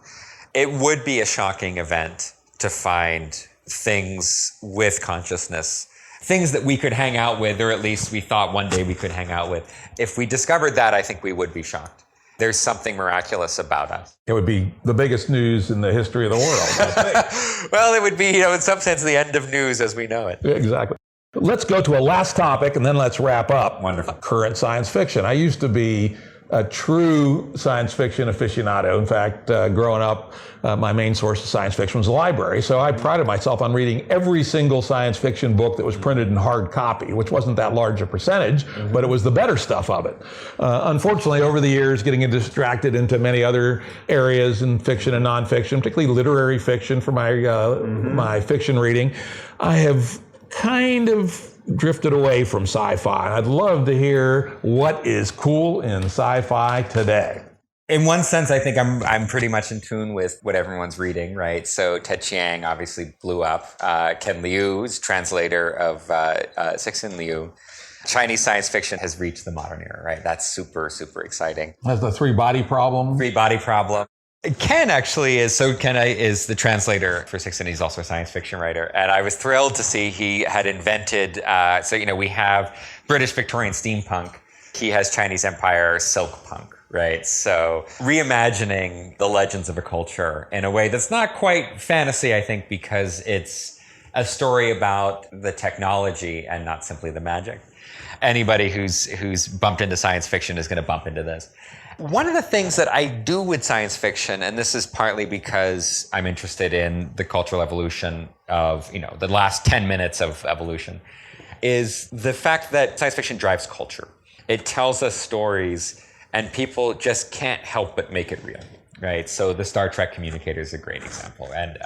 It would be a shocking event to find things with consciousness, things that we could hang out with, or at least we thought one day we could hang out with. If we discovered that, I think we would be shocked. There's something miraculous about us. It would be the biggest news in the history of the world, I think. Well, it would be, in some sense, the end of news as we know it. Exactly. Let's go to a last topic and then let's wrap up. Wonderful. Current science fiction. I used to be a true science fiction aficionado. In fact, growing up, my main source of science fiction was the library. So I prided myself on reading every single science fiction book that was printed in hard copy, which wasn't that large a percentage, but it was the better stuff of it. Unfortunately, over the years, getting distracted into many other areas in fiction and nonfiction, particularly literary fiction for my my fiction reading, I have kind of drifted away from sci-fi. I'd love to hear what is cool in sci-fi today. In one sense, I think I'm pretty much in tune with what everyone's reading, right? So Ted Chiang obviously blew up. Ken Liu's translator of Cixin Liu. Chinese science fiction has reached the modern era, right? That's super, super exciting. Has the three-body problem. Three-body problem. Ken actually is, Ken is the translator for Cixin. He's also a science fiction writer. And I was thrilled to see he had invented, we have British Victorian steampunk. He has Chinese Empire silk punk, right? So reimagining the legends of a culture in a way that's not quite fantasy, I think, because it's a story about the technology and not simply the magic. Anybody who's bumped into science fiction is going to bump into this. One of the things that I do with science fiction, and this is partly because I'm interested in the cultural evolution of, the last 10 minutes of evolution, is the fact that science fiction drives culture. It tells us stories, and people just can't help but make it real, right? So the Star Trek Communicator is a great example. And,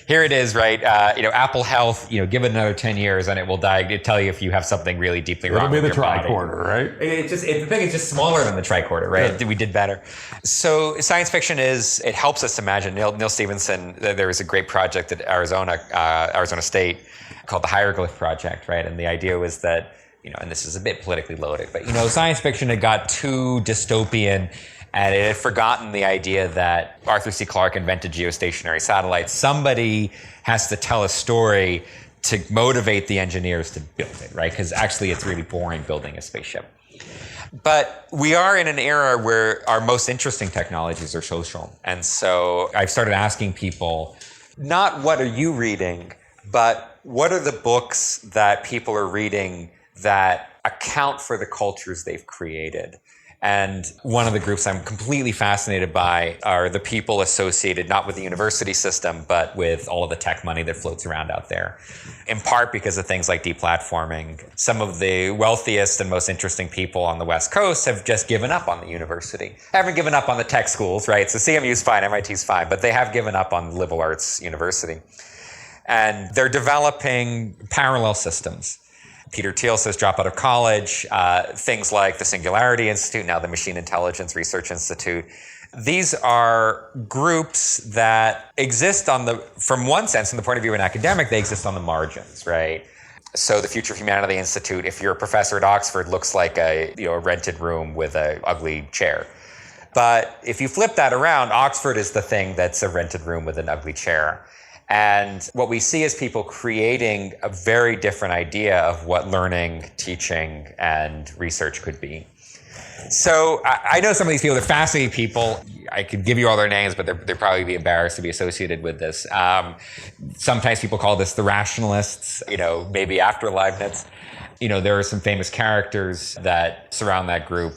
here it is, right? Apple Health, give it another 10 years and it will tell you if you have something really deeply wrong with your body. It'll be the tricorder, right? The thing is just smaller than the tricorder, right? Yeah. We did better. So science fiction it helps us imagine. Neil Stephenson, there was a great project at Arizona State called the Hieroglyph Project, right? And the idea was that, and this is a bit politically loaded, but, science fiction had got too dystopian. And it had forgotten the idea that Arthur C. Clarke invented geostationary satellites. Somebody has to tell a story to motivate the engineers to build it, right? Because actually it's really boring building a spaceship. But we are in an era where our most interesting technologies are social. And so I've started asking people, not what are you reading, but what are the books that people are reading that account for the cultures they've created? And one of the groups I'm completely fascinated by are the people associated not with the university system, but with all of the tech money that floats around out there. In part because of things like deplatforming. Some of the wealthiest and most interesting people on the West Coast have just given up on the university. Haven't given up on the tech schools, right? So CMU's fine, MIT's fine, but they have given up on liberal arts university. And they're developing parallel systems. Peter Thiel says drop out of college, things like the Singularity Institute, now the Machine Intelligence Research Institute. These are groups that exist from one sense, from the point of view of an academic, they exist on the margins, right? So the Future of Humanity Institute, if you're a professor at Oxford, looks like a rented room with an ugly chair. But if you flip that around, Oxford is the thing that's a rented room with an ugly chair. And what we see is people creating a very different idea of what learning, teaching, and research could be. So I know some of these people, they're fascinating people. I could give you all their names, but they'd probably be embarrassed to be associated with this. Sometimes people call this the rationalists, maybe after Leibniz. There are some famous characters that surround that group.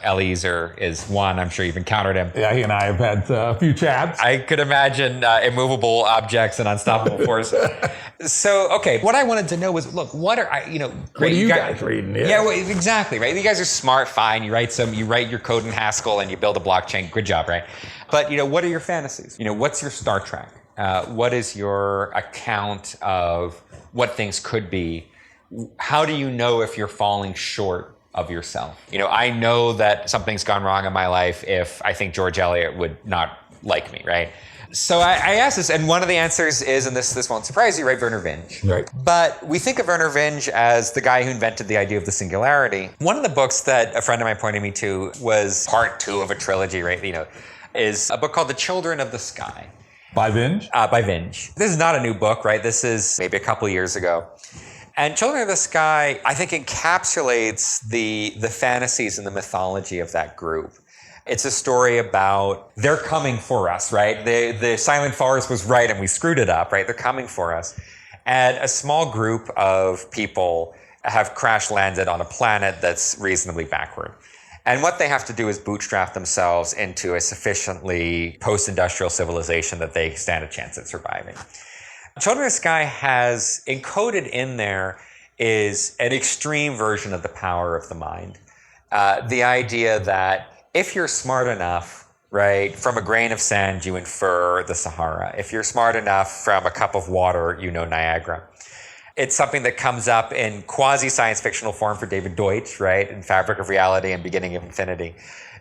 Eliezer is one. I'm sure you've encountered him. Yeah, he and I have had a few chats. I could imagine immovable objects and unstoppable forces. So, okay, what I wanted to know was, look, what are what are you guys reading? Yeah, well, exactly, right? You guys are smart, fine. You write your code in Haskell and you build a blockchain. Good job, right? But what are your fantasies? What's your Star Trek? What is your account of what things could be? How do you know if you're falling short of yourself? I know that something's gone wrong in my life if I think George Eliot would not like me, right? So I asked this, and one of the answers is, and this won't surprise you, right, Werner Vinge. Right. But we think of Werner Vinge as the guy who invented the idea of the singularity. One of the books that a friend of mine pointed me to was part 2 of a trilogy, right? Is a book called The Children of the Sky. By Vinge? By Vinge. This is not a new book, right? This is maybe a couple years ago. And Children of the Sky, I think, encapsulates the fantasies and the mythology of that group. It's a story about they're coming for us, right? The Silent Forest was right and we screwed it up, right? They're coming for us. And a small group of people have crash landed on a planet that's reasonably backward. And what they have to do is bootstrap themselves into a sufficiently post-industrial civilization that they stand a chance at surviving. Children of the Sky has encoded in there is an extreme version of the power of the mind. The idea that if you're smart enough, right, from a grain of sand, you infer the Sahara. If you're smart enough from a cup of water, you know Niagara. It's something that comes up in quasi-science fictional form for David Deutsch, right, in Fabric of Reality and Beginning of Infinity.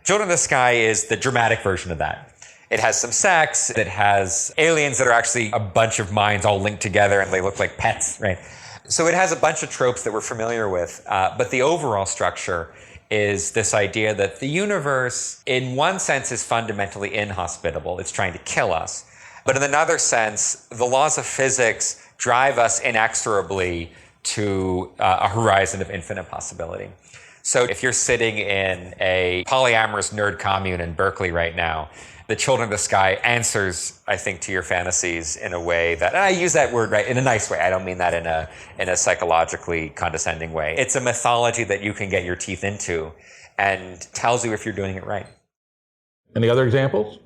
Children of the Sky is the dramatic version of that. It has some sex. It has aliens that are actually a bunch of minds all linked together and they look like pets, right? So it has a bunch of tropes that we're familiar with. But the overall structure is this idea that the universe, in one sense, is fundamentally inhospitable. It's trying to kill us. But in another sense, the laws of physics drive us inexorably to a horizon of infinite possibility. So if you're sitting in a polyamorous nerd commune in Berkeley right now, The Children of the Sky answers, I think, to your fantasies in a way that, and I use that word right in a nice way. I don't mean that in a psychologically condescending way. It's a mythology that you can get your teeth into and tells you if you're doing it right. Any other examples?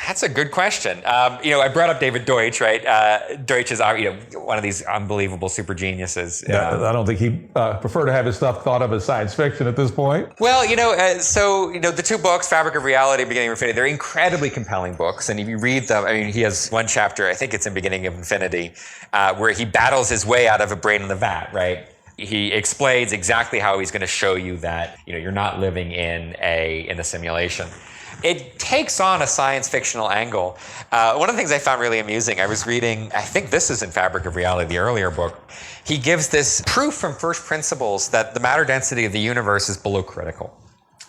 That's a good question. I brought up David Deutsch, right? Deutsch is, one of these unbelievable super geniuses. I don't think he'd prefer to have his stuff thought of as science fiction at this point. Well, the 2 books, Fabric of Reality, Beginning of Infinity, they're incredibly compelling books. And if you read them, he has one chapter, I think it's in Beginning of Infinity, where he battles his way out of a brain in the vat, right? He explains exactly how he's going to show you that, you're not living in a simulation. It takes on a science fictional angle. One of the things I found really amusing, I was reading, I think this is in Fabric of Reality, the earlier book. He gives this proof from first principles that the matter density of the universe is below critical.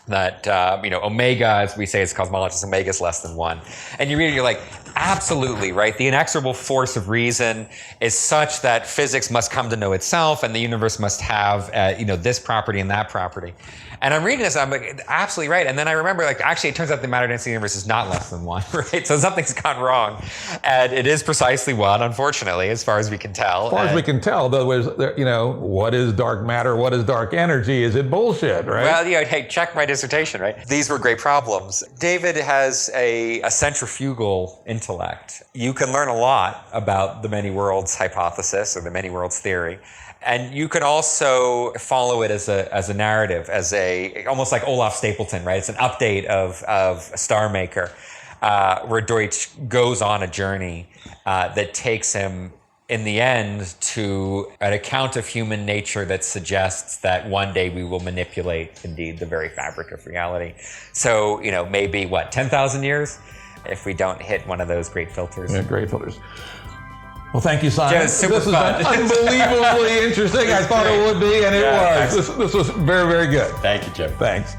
That, omega, as we say as cosmologists, omega is less than 1. And you read it, you're like, absolutely, right? The inexorable force of reason is such that physics must come to know itself and the universe must have, this property and that property. And I'm reading this, and I'm like, absolutely right. And then I remember, actually, it turns out the matter density of the universe is not less than 1, right? So something's gone wrong. And it is precisely 1, unfortunately, as far as we can tell. As far as we can tell, what is dark matter? What is dark energy? Is it bullshit, right? Well, hey, check my dissertation, right? These were great problems. David has a centrifugal intellect. You can learn a lot about the many worlds hypothesis or the many worlds theory. And you can also follow it as a narrative, as almost like Olaf Stapleton, right? It's an update of Star Maker, where Deutsch goes on a journey that takes him, in the end, to an account of human nature that suggests that one day we will manipulate, indeed, the very fabric of reality. So, maybe, 10,000 years? If we don't hit one of those great filters. Yeah, great filters. Well, thank you, Simon. Yeah, it's super this has fun. been unbelievably interesting. I thought it would be, and it was. This was very, very good. Thank you, Jim. Thanks.